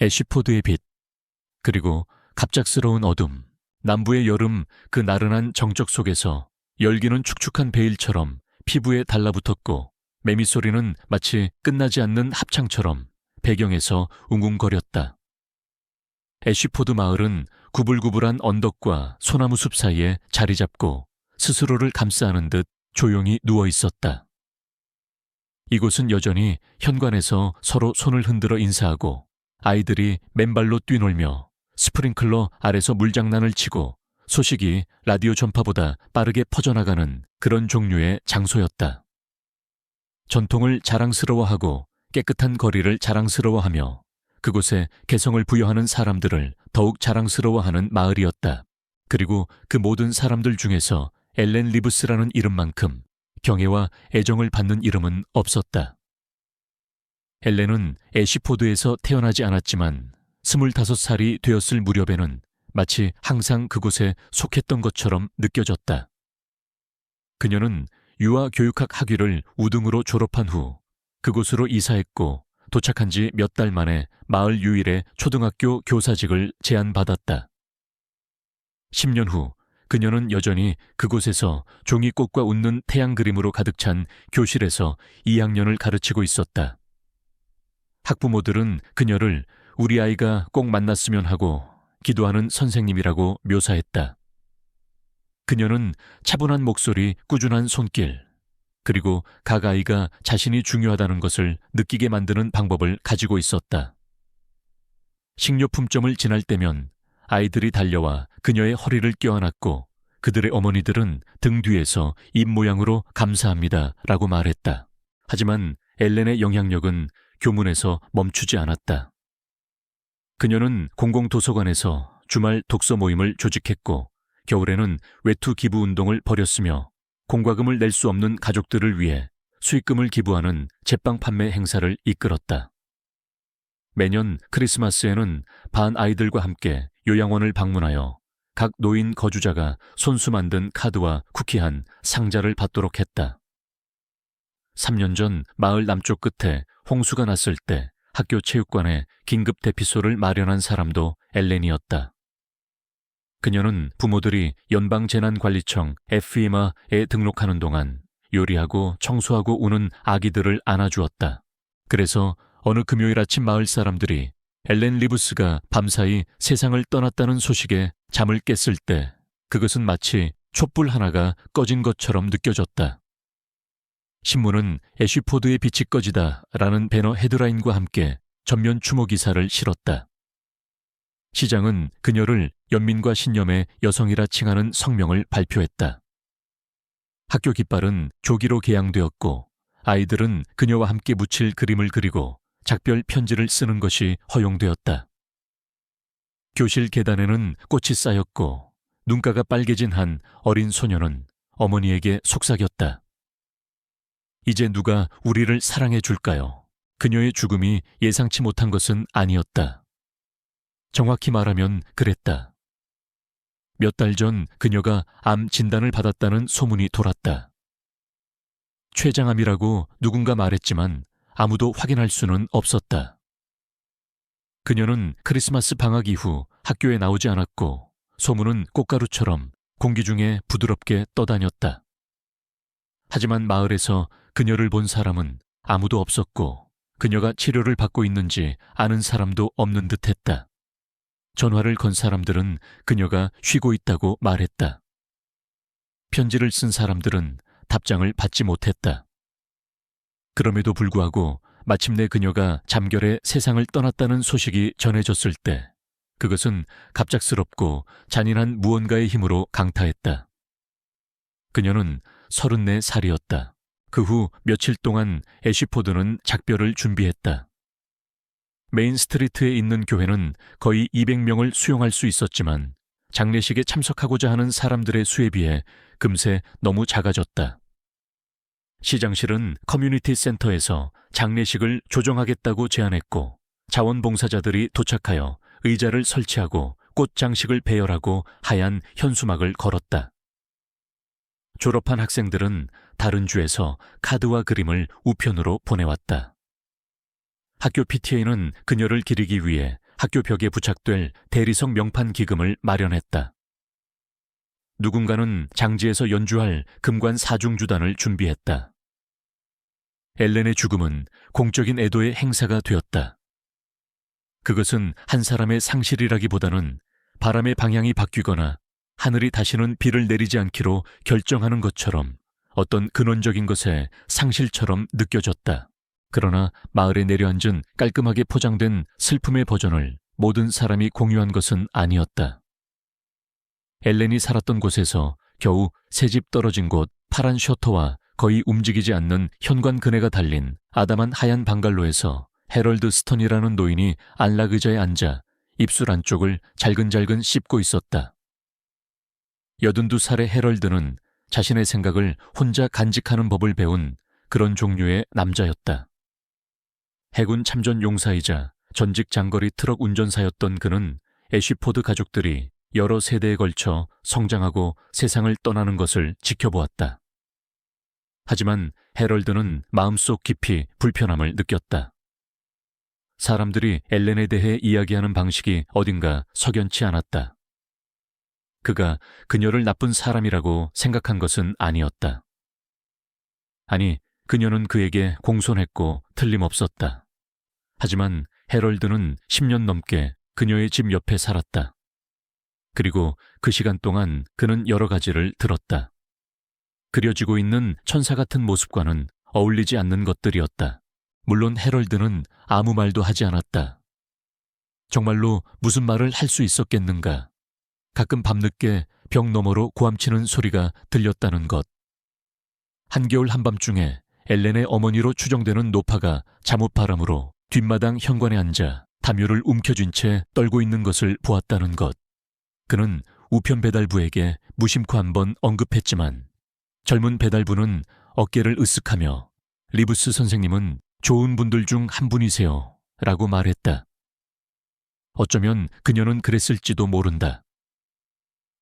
애쉬포드의 빛, 그리고 갑작스러운 어둠, 남부의 여름 그 나른한 정적 속에서 열기는 축축한 베일처럼 피부에 달라붙었고 매미 소리는 마치 끝나지 않는 합창처럼 배경에서 웅웅거렸다. 애쉬포드 마을은 구불구불한 언덕과 소나무 숲 사이에 자리 잡고 스스로를 감싸는 듯 조용히 누워 있었다. 이곳은 여전히 현관에서 서로 손을 흔들어 인사하고 아이들이 맨발로 뛰놀며 스프링클러 아래서 물장난을 치고 소식이 라디오 전파보다 빠르게 퍼져나가는 그런 종류의 장소였다. 전통을 자랑스러워하고 깨끗한 거리를 자랑스러워하며 그곳에 개성을 부여하는 사람들을 더욱 자랑스러워하는 마을이었다. 그리고 그 모든 사람들 중에서 엘렌 리브스라는 이름만큼 경애와 애정을 받는 이름은 없었다. 엘렌은 애쉬포드에서 태어나지 않았지만 25살이 되었을 무렵에는 마치 항상 그곳에 속했던 것처럼 느껴졌다. 그녀는 유아교육학 학위를 우등으로 졸업한 후 그곳으로 이사했고 도착한 지 몇 달 만에 마을 유일의 초등학교 교사직을 제안받았다. 10년 후 그녀는 여전히 그곳에서 종이꽃과 웃는 태양 그림으로 가득 찬 교실에서 2학년을 가르치고 있었다. 학부모들은 그녀를 우리 아이가 꼭 만났으면 하고 기도하는 선생님이라고 묘사했다. 그녀는 차분한 목소리, 꾸준한 손길, 그리고 각 아이가 자신이 중요하다는 것을 느끼게 만드는 방법을 가지고 있었다. 식료품점을 지날 때면 아이들이 달려와 그녀의 허리를 껴안았고 그들의 어머니들은 등 뒤에서 입 모양으로 감사합니다 라고 말했다. 하지만 엘렌의 영향력은 교문에서 멈추지 않았다. 그녀는 공공도서관에서 주말 독서 모임을 조직했고 겨울에는 외투 기부 운동을 벌였으며 공과금을 낼 수 없는 가족들을 위해 수익금을 기부하는 제빵 판매 행사를 이끌었다. 매년 크리스마스에는 반 아이들과 함께 요양원을 방문하여 각 노인 거주자가 손수 만든 카드와 쿠키 한 상자를 받도록 했다. 3년 전 마을 남쪽 끝에 홍수가 났을 때 학교 체육관에 긴급 대피소를 마련한 사람도 엘렌이었다. 그녀는 부모들이 연방재난관리청 FEMA에 등록하는 동안 요리하고 청소하고 우는 아기들을 안아주었다. 그래서 어느 금요일 아침 마을 사람들이 엘렌 리브스가 밤사이 세상을 떠났다는 소식에 잠을 깼을 때 그것은 마치 촛불 하나가 꺼진 것처럼 느껴졌다. 신문은 애쉬포드의 빛이 꺼지다 라는 배너 헤드라인과 함께 전면 추모 기사를 실었다. 시장은 그녀를 연민과 신념의 여성이라 칭하는 성명을 발표했다. 학교 깃발은 조기로 개양되었고 아이들은 그녀와 함께 묻힐 그림을 그리고 작별 편지를 쓰는 것이 허용되었다. 교실 계단에는 꽃이 쌓였고 눈가가 빨개진 한 어린 소녀는 어머니에게 속삭였다. 이제 누가 우리를 사랑해 줄까요? 그녀의 죽음이 예상치 못한 것은 아니었다. 정확히 말하면 그랬다. 몇 달 전 그녀가 암 진단을 받았다는 소문이 돌았다. 췌장암이라고 누군가 말했지만 아무도 확인할 수는 없었다. 그녀는 크리스마스 방학 이후 학교에 나오지 않았고 소문은 꽃가루처럼 공기 중에 부드럽게 떠다녔다. 하지만 마을에서 그녀를 본 사람은 아무도 없었고 그녀가 치료를 받고 있는지 아는 사람도 없는 듯했다. 전화를 건 사람들은 그녀가 쉬고 있다고 말했다. 편지를 쓴 사람들은 답장을 받지 못했다. 그럼에도 불구하고 마침내 그녀가 잠결에 세상을 떠났다는 소식이 전해졌을 때 그것은 갑작스럽고 잔인한 무언가의 힘으로 강타했다. 그녀는 34살이었다. 그 후 며칠 동안 애쉬포드는 작별을 준비했다. 메인 스트리트에 있는 교회는 거의 200명을 수용할 수 있었지만 장례식에 참석하고자 하는 사람들의 수에 비해 금세 너무 작아졌다. 시장실은 커뮤니티 센터에서 장례식을 조정하겠다고 제안했고 자원봉사자들이 도착하여 의자를 설치하고 꽃 장식을 배열하고 하얀 현수막을 걸었다. 졸업한 학생들은 다른 주에서 카드와 그림을 우편으로 보내왔다. 학교 PTA는 그녀를 기리기 위해 학교 벽에 부착될 대리석 명판 기금을 마련했다. 누군가는 장지에서 연주할 금관 사중주단을 준비했다. 엘렌의 죽음은 공적인 애도의 행사가 되었다. 그것은 한 사람의 상실이라기보다는 바람의 방향이 바뀌거나 하늘이 다시는 비를 내리지 않기로 결정하는 것처럼 어떤 근원적인 것의 상실처럼 느껴졌다. 그러나 마을에 내려앉은 깔끔하게 포장된 슬픔의 버전을 모든 사람이 공유한 것은 아니었다. 엘렌이 살았던 곳에서 겨우 새 집 떨어진 곳 파란 셔터와 거의 움직이지 않는 현관 그네가 달린 아담한 하얀 방갈로에서 해럴드 스턴이라는 노인이 안락 의자에 앉아 입술 안쪽을 잘근잘근 씹고 있었다. 82살의 해럴드는 자신의 생각을 혼자 간직하는 법을 배운 그런 종류의 남자였다. 해군 참전 용사이자 전직 장거리 트럭 운전사였던 그는 애쉬포드 가족들이 여러 세대에 걸쳐 성장하고 세상을 떠나는 것을 지켜보았다. 하지만 해럴드는 마음속 깊이 불편함을 느꼈다. 사람들이 엘렌에 대해 이야기하는 방식이 어딘가 석연치 않았다. 그가 그녀를 나쁜 사람이라고 생각한 것은 아니었다. 아니, 그녀는 그에게 공손했고 틀림없었다. 하지만 해럴드는 10년 넘게 그녀의 집 옆에 살았다. 그리고 그 시간 동안 그는 여러 가지를 들었다. 그려지고 있는 천사 같은 모습과는 어울리지 않는 것들이었다. 물론 해럴드는 아무 말도 하지 않았다. 정말로 무슨 말을 할 수 있었겠는가? 가끔 밤늦게 벽 너머로 고함치는 소리가 들렸다는 것. 한겨울 한밤중에 엘렌의 어머니로 추정되는 노파가 잠옷바람으로 뒷마당 현관에 앉아 담요를 움켜쥔 채 떨고 있는 것을 보았다는 것. 그는 우편 배달부에게 무심코 한번 언급했지만 젊은 배달부는 어깨를 으쓱하며 리브스 선생님은 좋은 분들 중 한 분이세요 라고 말했다. 어쩌면 그녀는 그랬을지도 모른다.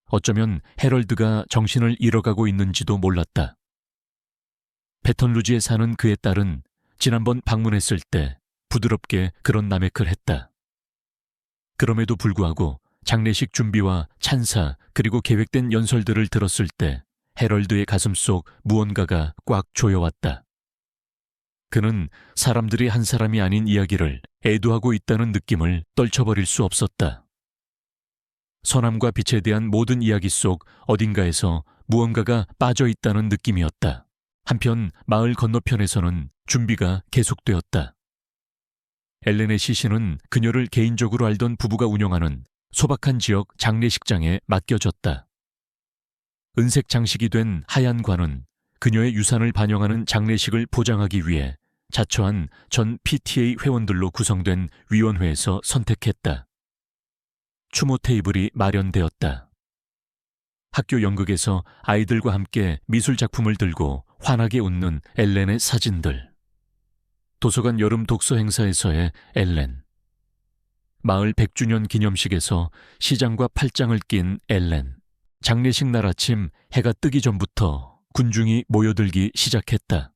어쩌면 해럴드가 정신을 잃어가고 있는지도 몰랐다. 베턴루지에 사는 그의 딸은 지난번 방문했을 때 부드럽게 그런 나메크를 했다. 그럼에도 불구하고 장례식 준비와 찬사 그리고 계획된 연설들을 들었을 때 해럴드의 가슴속 무언가가 꽉 조여왔다. 그는 사람들이 한 사람이 아닌 이야기를 애도하고 있다는 느낌을 떨쳐버릴 수 없었다. 선함과 빛에 대한 모든 이야기 속 어딘가에서 무언가가 빠져 있다는 느낌이었다. 한편 마을 건너편에서는 준비가 계속되었다. 엘렌의 시신은 그녀를 개인적으로 알던 부부가 운영하는 소박한 지역 장례식장에 맡겨졌다. 은색 장식이 된 하얀 관은 그녀의 유산을 반영하는 장례식을 보장하기 위해 자처한 전 PTA 회원들로 구성된 위원회에서 선택했다. 추모 테이블이 마련되었다. 학교 연극에서 아이들과 함께 미술 작품을 들고 환하게 웃는 엘렌의 사진들. 도서관 여름 독서 행사에서의 엘렌. 마을 100주년 기념식에서 시장과 팔짱을 낀 엘렌. 장례식 날 아침 해가 뜨기 전부터 군중이 모여들기 시작했다.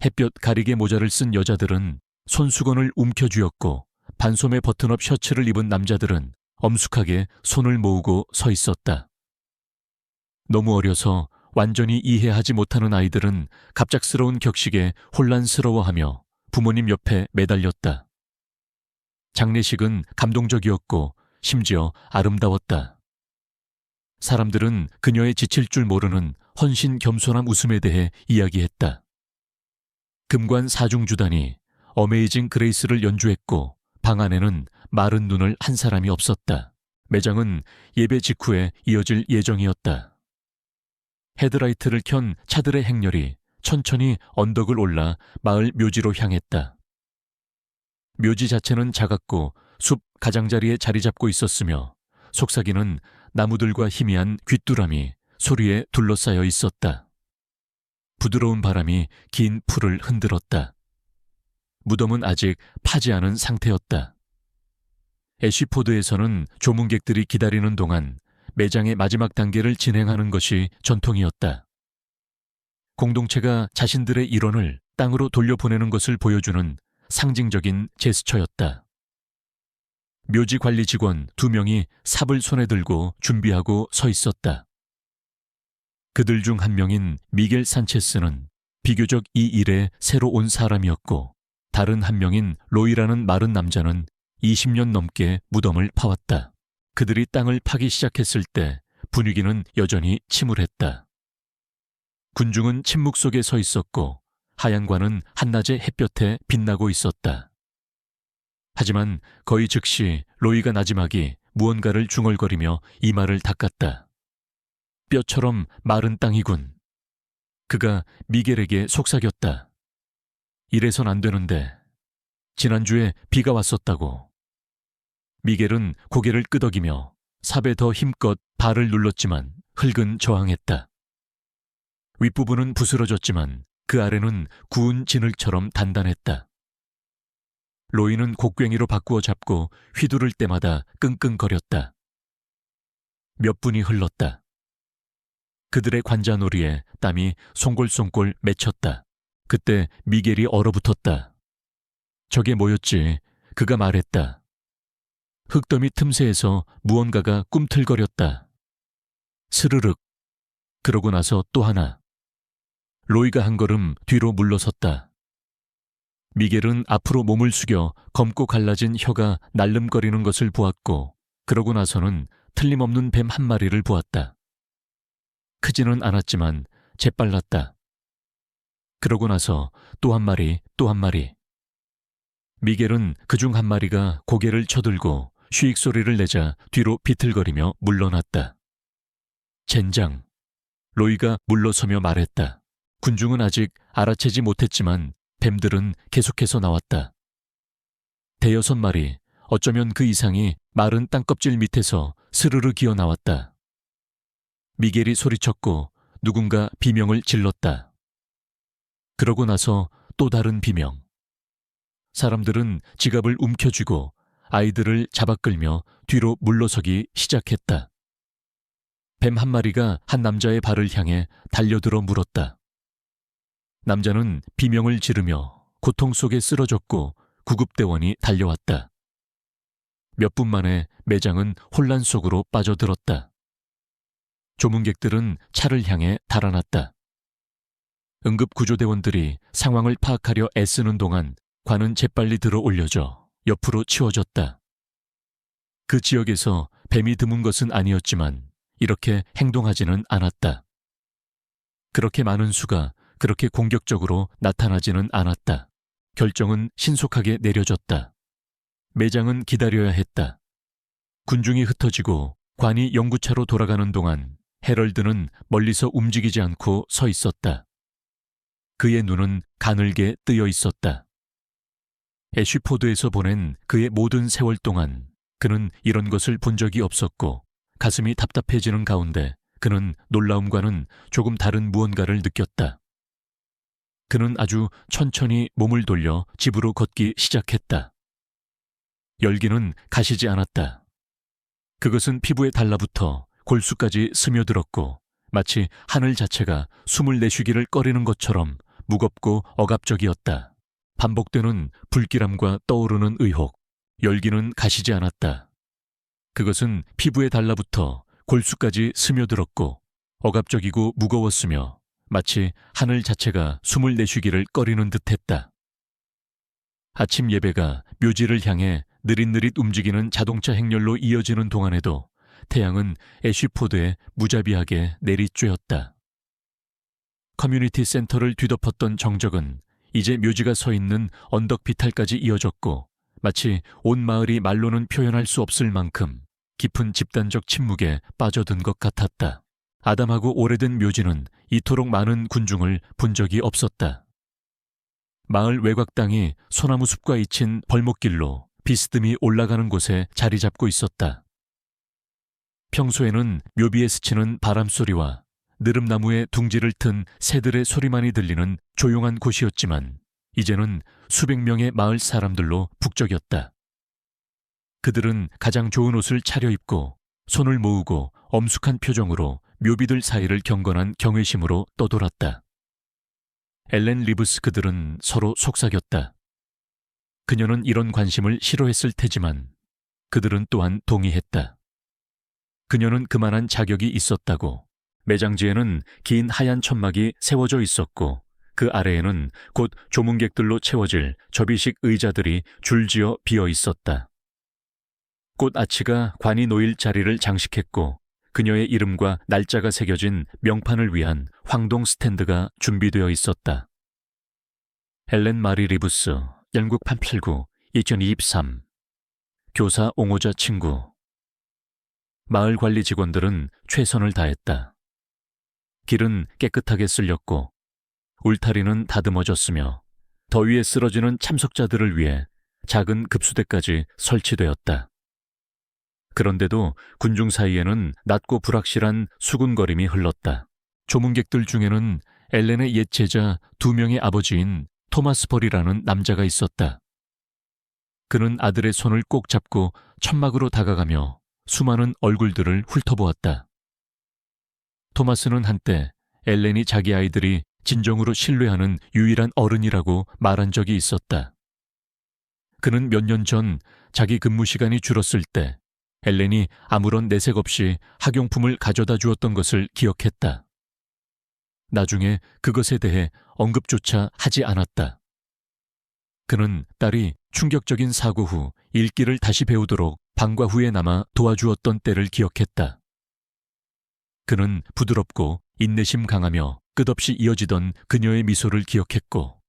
햇볕 가리개 모자를 쓴 여자들은 손수건을 움켜쥐었고 반소매 버튼업 셔츠를 입은 남자들은 엄숙하게 손을 모으고 서 있었다. 너무 어려서 완전히 이해하지 못하는 아이들은 갑작스러운 격식에 혼란스러워하며 부모님 옆에 매달렸다. 장례식은 감동적이었고 심지어 아름다웠다. 사람들은 그녀의 지칠 줄 모르는 헌신 겸손한 웃음에 대해 이야기했다. 금관 사중주단이 어메이징 그레이스를 연주했고 방 안에는 마른 눈을 한 사람이 없었다. 매장은 예배 직후에 이어질 예정이었다. 헤드라이트를 켠 차들의 행렬이 천천히 언덕을 올라 마을 묘지로 향했다. 묘지 자체는 작았고 숲 가장자리에 자리 잡고 있었으며 속삭이는 나무들과 희미한 귀뚜라미 소리에 둘러싸여 있었다. 부드러운 바람이 긴 풀을 흔들었다. 무덤은 아직 파지 않은 상태였다. 애쉬포드에서는 조문객들이 기다리는 동안 매장의 마지막 단계를 진행하는 것이 전통이었다. 공동체가 자신들의 일원을 땅으로 돌려보내는 것을 보여주는 상징적인 제스처였다. 묘지 관리 직원 2명이 삽을 손에 들고 준비하고 서 있었다. 그들 중 한 명인 미겔 산체스는 비교적 이 일에 새로 온 사람이었고, 다른 한 명인 로이라는 마른 남자는 20년 넘게 무덤을 파왔다. 그들이 땅을 파기 시작했을 때 분위기는 여전히 침울했다. 군중은 침묵 속에 서 있었고 하얀관은 한낮의 햇볕에 빛나고 있었다. 하지만 거의 즉시 로이가 나지막이 무언가를 중얼거리며 이마를 닦았다. 뼈처럼 마른 땅이군. 그가 미겔에게 속삭였다. 이래선 안 되는데. 지난주에 비가 왔었다고. 미겔은 고개를 끄덕이며 삽에 더 힘껏 발을 눌렀지만 흙은 저항했다. 윗부분은 부스러졌지만 그 아래는 구운 진흙처럼 단단했다. 로이는 곡괭이로 바꾸어 잡고 휘두를 때마다 끙끙거렸다. 몇 분이 흘렀다. 그들의 관자놀이에 땀이 송골송골 맺혔다. 그때 미겔이 얼어붙었다. 저게 뭐였지? 그가 말했다. 흙더미 틈새에서 무언가가 꿈틀거렸다. 스르륵. 그러고 나서 또 하나. 로이가 한 걸음 뒤로 물러섰다. 미겔은 앞으로 몸을 숙여 검고 갈라진 혀가 날름거리는 것을 보았고, 그러고 나서는 틀림없는 뱀 한 마리를 보았다. 크지는 않았지만 재빨랐다. 그러고 나서 또 한 마리, 또 한 마리. 미겔은 그중 한 마리가 고개를 쳐들고 쉬익 소리를 내자 뒤로 비틀거리며 물러났다. 젠장. 로이가 물러서며 말했다. 군중은 아직 알아채지 못했지만 뱀들은 계속해서 나왔다. 5-6마리, 어쩌면 그 이상이 마른 땅껍질 밑에서 스르르 기어 나왔다. 미겔이 소리쳤고 누군가 비명을 질렀다. 그러고 나서 또 다른 비명. 사람들은 지갑을 움켜쥐고 아이들을 잡아끌며 뒤로 물러서기 시작했다. 뱀 한 마리가 한 남자의 발을 향해 달려들어 물었다. 남자는 비명을 지르며 고통 속에 쓰러졌고 구급대원이 달려왔다. 몇 분 만에 매장은 혼란 속으로 빠져들었다. 조문객들은 차를 향해 달아났다. 응급구조대원들이 상황을 파악하려 애쓰는 동안 관은 재빨리 들어 올려져 옆으로 치워졌다. 그 지역에서 뱀이 드문 것은 아니었지만 이렇게 행동하지는 않았다. 그렇게 많은 수가 그렇게 공격적으로 나타나지는 않았다. 결정은 신속하게 내려졌다. 매장은 기다려야 했다. 군중이 흩어지고 관이 연구차로 돌아가는 동안 헤럴드는 멀리서 움직이지 않고 서 있었다. 그의 눈은 가늘게 뜨여 있었다. 애쉬포드에서 보낸 그의 모든 세월 동안 그는 이런 것을 본 적이 없었고 가슴이 답답해지는 가운데 그는 놀라움과는 조금 다른 무언가를 느꼈다. 그는 아주 천천히 몸을 돌려 집으로 걷기 시작했다. 열기는 가시지 않았다. 그것은 피부에 달라붙어 골수까지 스며들었고 마치 하늘 자체가 숨을 내쉬기를 꺼리는 것처럼 무겁고 억압적이었다. 반복되는 불길함과 떠오르는 의혹, 열기는 가시지 않았다. 그것은 피부에 달라붙어 골수까지 스며들었고 억압적이고 무거웠으며 마치 하늘 자체가 숨을 내쉬기를 꺼리는 듯했다. 아침 예배가 묘지를 향해 느릿느릿 움직이는 자동차 행렬로 이어지는 동안에도 태양은 애쉬포드에 무자비하게 내리쬐었다. 커뮤니티 센터를 뒤덮었던 정적은 이제 묘지가 서 있는 언덕 비탈까지 이어졌고 마치 온 마을이 말로는 표현할 수 없을 만큼 깊은 집단적 침묵에 빠져든 것 같았다. 아담하고 오래된 묘지는 이토록 많은 군중을 본 적이 없었다. 마을 외곽 땅이 소나무 숲과 잊힌 벌목길로 비스듬히 올라가는 곳에 자리 잡고 있었다. 평소에는 묘비에 스치는 바람소리와 느릅나무에 둥지를 튼 새들의 소리만이 들리는 조용한 곳이었지만 이제는 수백 명의 마을 사람들로 북적였다. 그들은 가장 좋은 옷을 차려입고 손을 모으고 엄숙한 표정으로 묘비들 사이를 경건한 경외심으로 떠돌았다. 엘렌 리브스 그들은 서로 속삭였다. 그녀는 이런 관심을 싫어했을 테지만 그들은 또한 동의했다. 그녀는 그만한 자격이 있었다고. 매장지에는 긴 하얀 천막이 세워져 있었고 그 아래에는 곧 조문객들로 채워질 접이식 의자들이 줄지어 비어 있었다. 꽃아치가 관이 놓일 자리를 장식했고 그녀의 이름과 날짜가 새겨진 명판을 위한 황동 스탠드가 준비되어 있었다. 엘렌 마리 리브스, 영국 889, 2023. 교사 옹호자 친구. 마을 관리 직원들은 최선을 다했다. 길은 깨끗하게 쓸렸고 울타리는 다듬어졌으며 더위에 쓰러지는 참석자들을 위해 작은 급수대까지 설치되었다. 그런데도 군중 사이에는 낮고 불확실한 수군거림이 흘렀다. 조문객들 중에는 엘렌의 옛 제자 2명의 아버지인 토마스 벌이라는 남자가 있었다. 그는 아들의 손을 꼭 잡고 천막으로 다가가며 수많은 얼굴들을 훑어보았다. 토마스는 한때 엘렌이 자기 아이들이 진정으로 신뢰하는 유일한 어른이라고 말한 적이 있었다. 그는 몇 년 전 자기 근무 시간이 줄었을 때 엘렌이 아무런 내색 없이 학용품을 가져다 주었던 것을 기억했다. 나중에 그것에 대해 언급조차 하지 않았다. 그는 딸이 충격적인 사고 후 읽기를 다시 배우도록 방과 후에 남아 도와주었던 때를 기억했다. 그는 부드럽고 인내심 강하며 끝없이 이어지던 그녀의 미소를 기억했고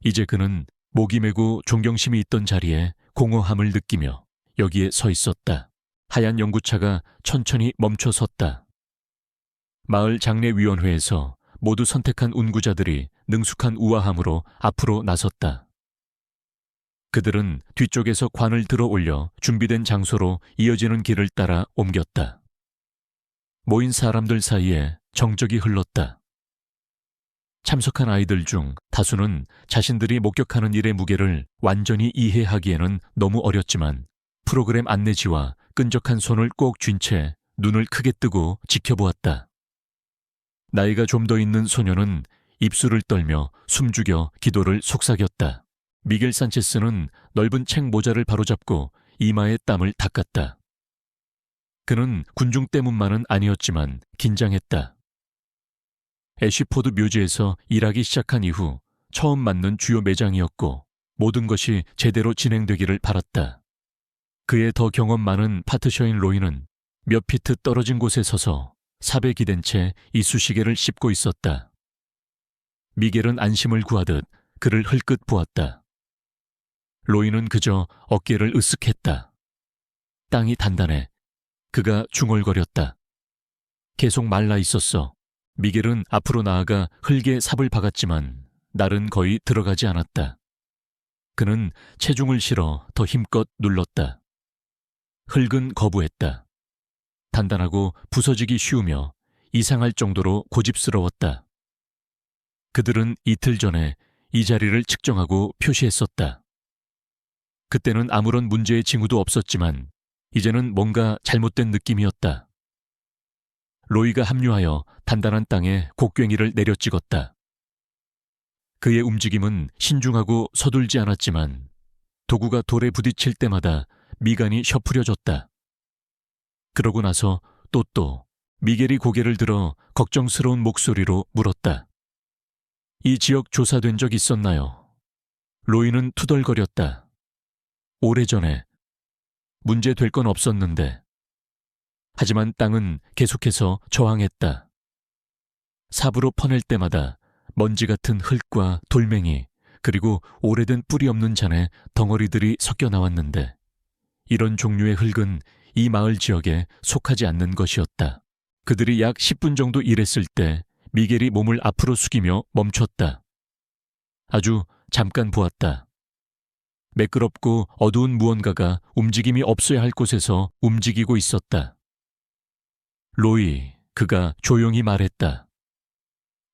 이제 그는 목이 메고 존경심이 있던 자리에 공허함을 느끼며 여기에 서 있었다. 하얀 연구차가 천천히 멈춰 섰다. 마을 장례위원회에서 모두 선택한 운구자들이 능숙한 우아함으로 앞으로 나섰다. 그들은 뒤쪽에서 관을 들어 올려 준비된 장소로 이어지는 길을 따라 옮겼다. 모인 사람들 사이에 정적이 흘렀다. 참석한 아이들 중 다수는 자신들이 목격하는 일의 무게를 완전히 이해하기에는 너무 어렸지만 프로그램 안내지와 끈적한 손을 꼭 쥔 채 눈을 크게 뜨고 지켜보았다. 나이가 좀 더 있는 소녀는 입술을 떨며 숨죽여 기도를 속삭였다. 미겔 산체스는 넓은 책 모자를 바로잡고 이마에 땀을 닦았다. 그는 군중 때문만은 아니었지만 긴장했다. 애쉬포드 묘지에서 일하기 시작한 이후 처음 맞는 주요 매장이었고 모든 것이 제대로 진행되기를 바랐다. 그의 더 경험 많은 파트셔인 로이는 몇 피트 떨어진 곳에 서서 삽에 기댄 채 이쑤시개를 씹고 있었다. 미겔은 안심을 구하듯 그를 흘끗 보았다. 로이는 그저 어깨를 으쓱했다. 땅이 단단해. 그가 중얼거렸다. 계속 말라 있었어. 미겔은 앞으로 나아가 흙에 삽을 박았지만 날은 거의 들어가지 않았다. 그는 체중을 실어 더 힘껏 눌렀다. 흙은 거부했다. 단단하고 부서지기 쉬우며 이상할 정도로 고집스러웠다. 그들은 이틀 전에 이 자리를 측정하고 표시했었다. 그때는 아무런 문제의 징후도 없었지만 이제는 뭔가 잘못된 느낌이었다. 로이가 합류하여 단단한 땅에 곡괭이를 내려찍었다. 그의 움직임은 신중하고 서둘지 않았지만 도구가 돌에 부딪힐 때마다 미간이 셔푸려졌다. 그러고 나서 또 미겔이 고개를 들어 걱정스러운 목소리로 물었다. 이 지역 조사된 적 있었나요? 로이는 투덜거렸다. 오래전에. 문제 될 건 없었는데. 하지만 땅은 계속해서 저항했다. 삽으로 퍼낼 때마다 먼지 같은 흙과 돌멩이 그리고 오래된 뿌리 없는 잔에 덩어리들이 섞여 나왔는데 이런 종류의 흙은 이 마을 지역에 속하지 않는 것이었다. 그들이 약 10분 정도 일했을 때 미겔이 몸을 앞으로 숙이며 멈췄다. 아주 잠깐 보았다. 매끄럽고 어두운 무언가가 움직임이 없어야 할 곳에서 움직이고 있었다. 로이, 그가 조용히 말했다.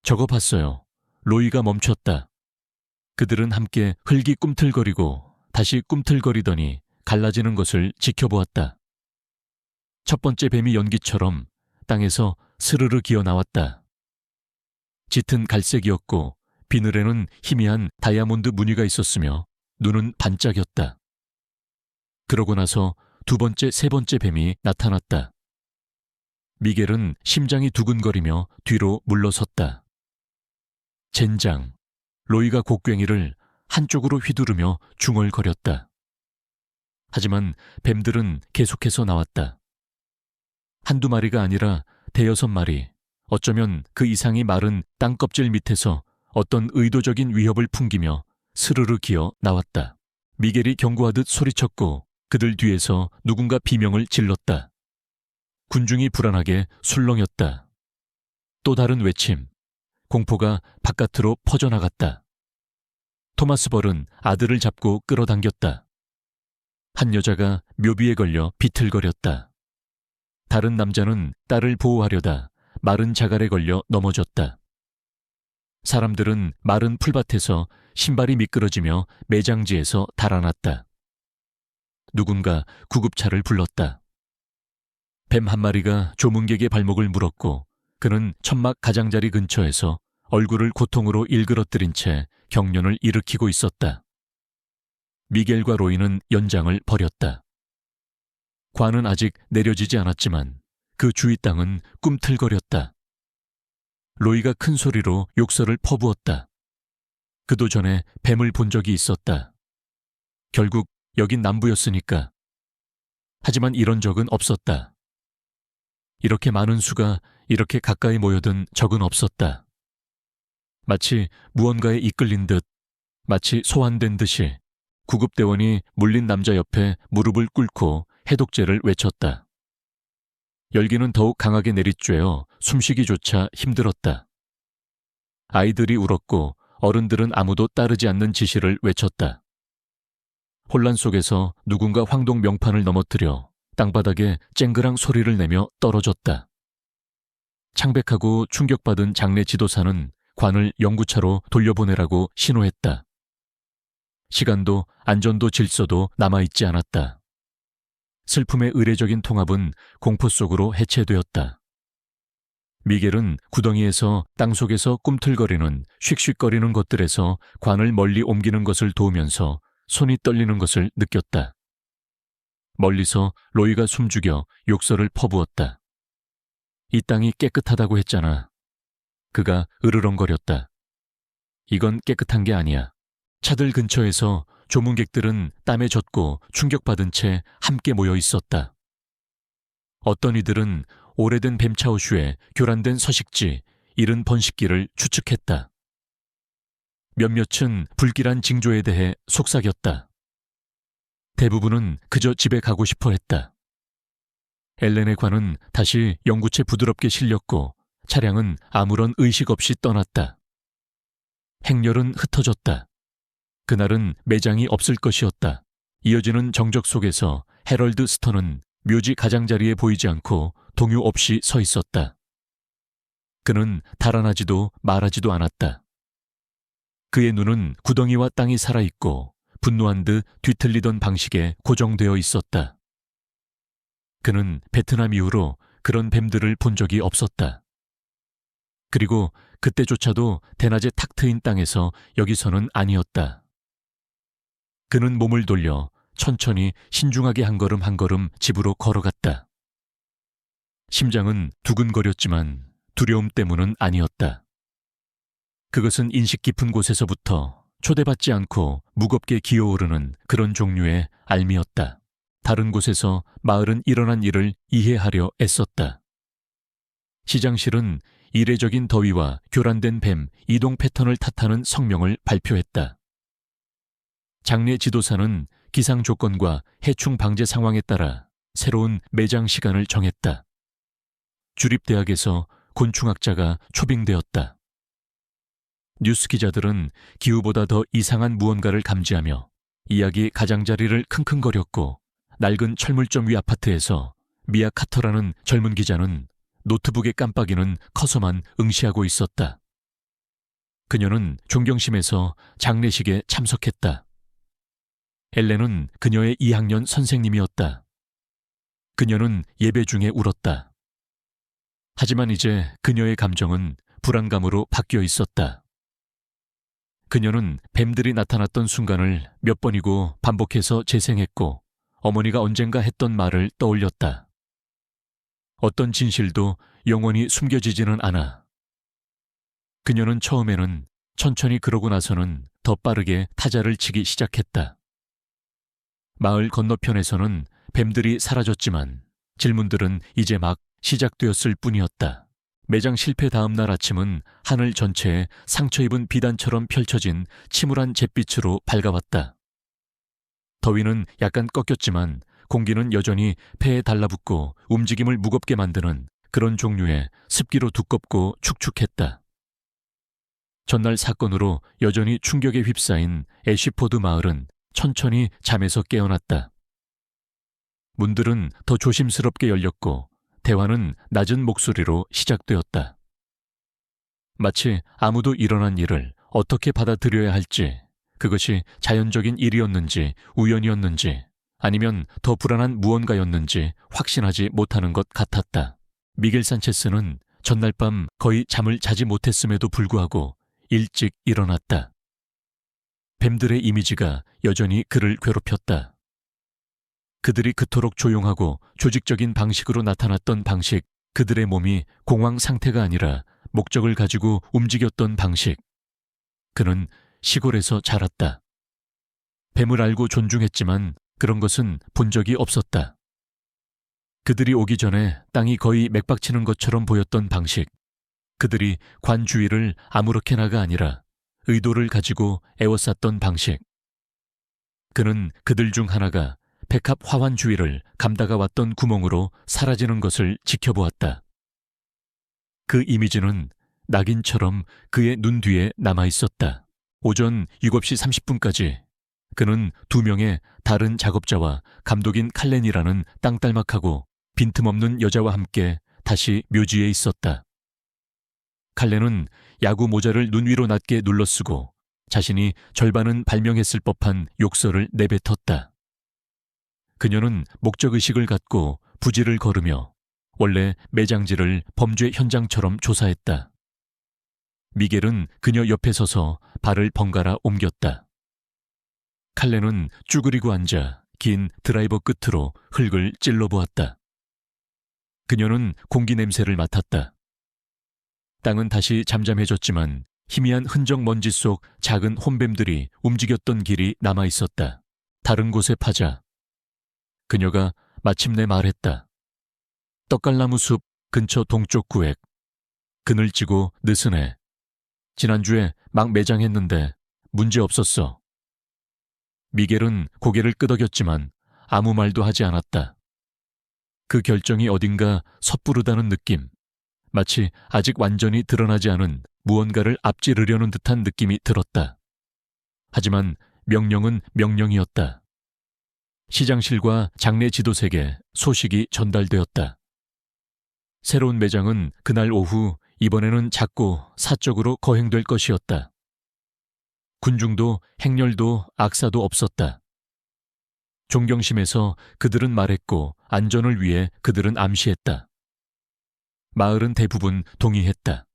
저거 봤어요. 로이가 멈췄다. 그들은 함께 흙이 꿈틀거리고 다시 꿈틀거리더니 갈라지는 것을 지켜보았다. 첫 번째 뱀이 연기처럼 땅에서 스르르 기어 나왔다. 짙은 갈색이었고 비늘에는 희미한 다이아몬드 무늬가 있었으며 눈은 반짝였다. 그러고 나서 두 번째, 세 번째 뱀이 나타났다. 미겔은 심장이 두근거리며 뒤로 물러섰다. 젠장, 로이가 곡괭이를 한쪽으로 휘두르며 중얼거렸다. 하지만 뱀들은 계속해서 나왔다. 한두 마리가 아니라 대여섯 마리, 어쩌면 그 이상이 마른 땅껍질 밑에서 어떤 의도적인 위협을 풍기며 스르르 기어 나왔다. 미겔이 경고하듯 소리쳤고 그들 뒤에서 누군가 비명을 질렀다. 군중이 불안하게 술렁였다. 또 다른 외침, 공포가 바깥으로 퍼져나갔다. 토마스 벌은 아들을 잡고 끌어당겼다. 한 여자가 묘비에 걸려 비틀거렸다. 다른 남자는 딸을 보호하려다 마른 자갈에 걸려 넘어졌다. 사람들은 마른 풀밭에서 신발이 미끄러지며 매장지에서 달아났다. 누군가 구급차를 불렀다. 뱀 한 마리가 조문객의 발목을 물었고 그는 천막 가장자리 근처에서 얼굴을 고통으로 일그러뜨린 채 경련을 일으키고 있었다. 미겔과 로이는 연장을 벌였다. 관은 아직 내려지지 않았지만 그 주위 땅은 꿈틀거렸다. 로이가 큰 소리로 욕설을 퍼부었다. 그도 전에 뱀을 본 적이 있었다. 결국 여긴 남부였으니까. 하지만 이런 적은 없었다. 이렇게 많은 수가 이렇게 가까이 모여든 적은 없었다. 마치 무언가에 이끌린 듯, 마치 소환된 듯이 구급대원이 물린 남자 옆에 무릎을 꿇고 해독제를 외쳤다. 열기는 더욱 강하게 내리쬐어 숨쉬기조차 힘들었다. 아이들이 울었고 어른들은 아무도 따르지 않는 지시를 외쳤다. 혼란 속에서 누군가 황동 명판을 넘어뜨려 땅바닥에 쨍그랑 소리를 내며 떨어졌다. 창백하고 충격받은 장례 지도사는 관을 영구차로 돌려보내라고 신호했다. 시간도 안전도 질서도 남아있지 않았다. 슬픔의 의례적인 통합은 공포 속으로 해체되었다. 미겔은 구덩이에서 땅속에서 꿈틀거리는 씩씩거리는 것들에서 관을 멀리 옮기는 것을 도우면서 손이 떨리는 것을 느꼈다. 멀리서 로이가 숨죽여 욕설을 퍼부었다. 이 땅이 깨끗하다고 했잖아. 그가 으르렁거렸다. 이건 깨끗한 게 아니야. 차들 근처에서 조문객들은 땀에 젖고 충격받은 채 함께 모여 있었다. 어떤 이들은 오래된 뱀차오슈에 교란된 서식지, 이른 번식기를 추측했다. 몇몇은 불길한 징조에 대해 속삭였다. 대부분은 그저 집에 가고 싶어 했다. 엘렌의 관은 다시 영구채 부드럽게 실렸고 차량은 아무런 의식 없이 떠났다. 행렬은 흩어졌다. 그날은 매장이 없을 것이었다. 이어지는 정적 속에서 해럴드 스턴은 묘지 가장자리에 보이지 않고 동요 없이 서 있었다. 그는 달아나지도 말하지도 않았다. 그의 눈은 구덩이와 땅이 살아있고 분노한 듯 뒤틀리던 방식에 고정되어 있었다. 그는 베트남 이후로 그런 뱀들을 본 적이 없었다. 그리고 그때조차도 대낮에 탁 트인 땅에서 여기서는 아니었다. 그는 몸을 돌려 천천히 신중하게 한 걸음 한 걸음 집으로 걸어갔다. 심장은 두근거렸지만 두려움 때문은 아니었다. 그것은 인식 깊은 곳에서부터 초대받지 않고 무겁게 기어오르는 그런 종류의 알미였다. 다른 곳에서 마을은 일어난 일을 이해하려 애썼다. 시장실은 이례적인 더위와 교란된 뱀 이동 패턴을 탓하는 성명을 발표했다. 장례 지도사는 기상 조건과 해충 방제 상황에 따라 새로운 매장 시간을 정했다. 주립대학에서 곤충학자가 초빙되었다. 뉴스 기자들은 기후보다 더 이상한 무언가를 감지하며 이야기 가장자리를 킁킁거렸고 낡은 철물점 위 아파트에서 미아 카터라는 젊은 기자는 노트북의 깜빡이는 커서만 응시하고 있었다. 그녀는 존경심에서 장례식에 참석했다. 엘렌은 그녀의 2학년 선생님이었다. 그녀는 예배 중에 울었다. 하지만 이제 그녀의 감정은 불안감으로 바뀌어 있었다. 그녀는 뱀들이 나타났던 순간을 몇 번이고 반복해서 재생했고 어머니가 언젠가 했던 말을 떠올렸다. 어떤 진실도 영원히 숨겨지지는 않아. 그녀는 처음에는 천천히 그러고 나서는 더 빠르게 타자를 치기 시작했다. 마을 건너편에서는 뱀들이 사라졌지만 질문들은 이제 막 시작되었을 뿐이었다. 매장 실패 다음 날 아침은 하늘 전체에 상처 입은 비단처럼 펼쳐진 침울한 잿빛으로 밝아왔다. 더위는 약간 꺾였지만 공기는 여전히 폐에 달라붙고 움직임을 무겁게 만드는 그런 종류의 습기로 두껍고 축축했다. 전날 사건으로 여전히 충격에 휩싸인 애쉬포드 마을은 천천히 잠에서 깨어났다. 문들은 더 조심스럽게 열렸고 대화는 낮은 목소리로 시작되었다. 마치 아무도 일어난 일을 어떻게 받아들여야 할지, 그것이 자연적인 일이었는지 우연이었는지 아니면 더 불안한 무언가였는지 확신하지 못하는 것 같았다. 미겔 산체스는 전날 밤 거의 잠을 자지 못했음에도 불구하고 일찍 일어났다. 뱀들의 이미지가 여전히 그를 괴롭혔다. 그들이 그토록 조용하고 조직적인 방식으로 나타났던 방식, 그들의 몸이 공황 상태가 아니라 목적을 가지고 움직였던 방식. 그는 시골에서 자랐다. 뱀을 알고 존중했지만 그런 것은 본 적이 없었다. 그들이 오기 전에 땅이 거의 맥박치는 것처럼 보였던 방식. 그들이 관 주위를 아무렇게나가 아니라 의도를 가지고 에워쌌던 방식. 그는 그들 중 하나가 백합 화환 주위를 감다가 왔던 구멍으로 사라지는 것을 지켜보았다. 그 이미지는 낙인처럼 그의 눈 뒤에 남아있었다. 오전 7시 30분까지 그는 2명의 다른 작업자와 감독인 칼렌이라는 땅딸막하고 빈틈없는 여자와 함께 다시 묘지에 있었다. 칼렌은 야구 모자를 눈 위로 낮게 눌러쓰고 자신이 절반은 발명했을 법한 욕설을 내뱉었다. 그녀는 목적의식을 갖고 부지를 걸으며 원래 매장지를 범죄 현장처럼 조사했다. 미겔은 그녀 옆에 서서 발을 번갈아 옮겼다. 칼렌은 쭈그리고 앉아 긴 드라이버 끝으로 흙을 찔러보았다. 그녀는 공기 냄새를 맡았다. 땅은 다시 잠잠해졌지만 희미한 흔적 먼지 속 작은 혼뱀들이 움직였던 길이 남아있었다. 다른 곳에 파자. 그녀가 마침내 말했다. 떡갈나무 숲 근처 동쪽 구획. 그늘지고 느슨해. 지난주에 막 매장했는데 문제 없었어. 미겔은 고개를 끄덕였지만 아무 말도 하지 않았다. 그 결정이 어딘가 섣부르다는 느낌. 마치 아직 완전히 드러나지 않은 무언가를 앞지르려는 듯한 느낌이 들었다. 하지만 명령은 명령이었다. 시장실과 장례 지도색에 소식이 전달되었다. 새로운 매장은 그날 오후 이번에는 작고 사적으로 거행될 것이었다. 군중도 행렬도 악사도 없었다. 존경심에서 그들은 말했고 안전을 위해 그들은 암시했다. 마을은 대부분 동의했다.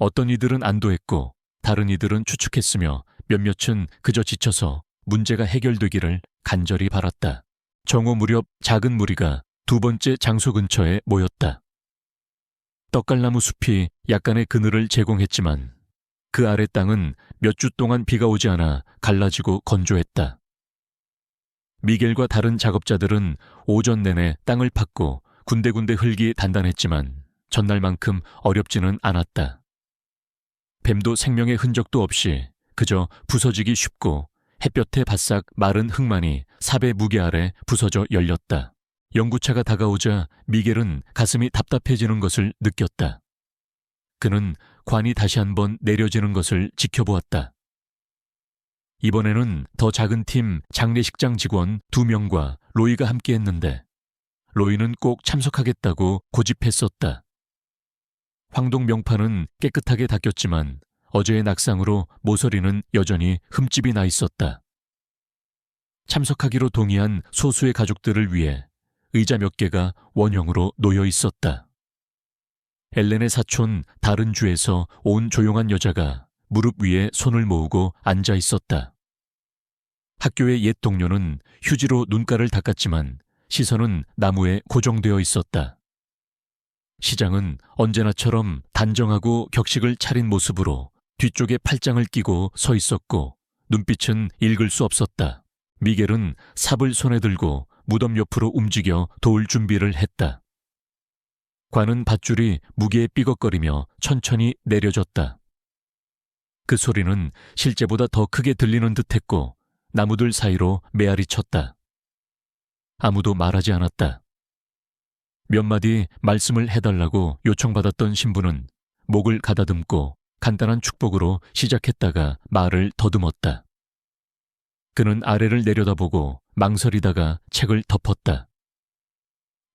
어떤 이들은 안도했고 다른 이들은 추측했으며 몇몇은 그저 지쳐서 문제가 해결되기를 간절히 바랐다. 정오 무렵 작은 무리가 두 번째 장소 근처에 모였다. 떡갈나무 숲이 약간의 그늘을 제공했지만 그 아래 땅은 몇 주 동안 비가 오지 않아 갈라지고 건조했다. 미겔과 다른 작업자들은 오전 내내 땅을 팠고 군데군데 흙이 단단했지만 전날만큼 어렵지는 않았다. 뱀도 생명의 흔적도 없이 그저 부서지기 쉽고 햇볕에 바싹 마른 흙만이 삽의 무게 아래 부서져 열렸다. 연구차가 다가오자 미겔은 가슴이 답답해지는 것을 느꼈다. 그는 관이 다시 한번 내려지는 것을 지켜보았다. 이번에는 더 작은 팀 장례식장 직원 2명과 로이가 함께했는데 로이는 꼭 참석하겠다고 고집했었다. 황동 명판은 깨끗하게 닦였지만 어제의 낙상으로 모서리는 여전히 흠집이 나 있었다. 참석하기로 동의한 소수의 가족들을 위해 의자 몇 개가 원형으로 놓여 있었다. 엘렌의 사촌 다른 주에서 온 조용한 여자가 무릎 위에 손을 모으고 앉아 있었다. 학교의 옛 동료는 휴지로 눈가를 닦았지만 시선은 나무에 고정되어 있었다. 시장은 언제나처럼 단정하고 격식을 차린 모습으로 뒤쪽에 팔짱을 끼고 서 있었고 눈빛은 읽을 수 없었다. 미겔은 삽을 손에 들고 무덤 옆으로 움직여 도울 준비를 했다. 관은 밧줄이 무게에 삐걱거리며 천천히 내려졌다. 그 소리는 실제보다 더 크게 들리는 듯했고 나무들 사이로 메아리 쳤다. 아무도 말하지 않았다. 몇 마디 말씀을 해달라고 요청받았던 신부는 목을 가다듬고 간단한 축복으로 시작했다가 말을 더듬었다. 그는 아래를 내려다보고 망설이다가 책을 덮었다.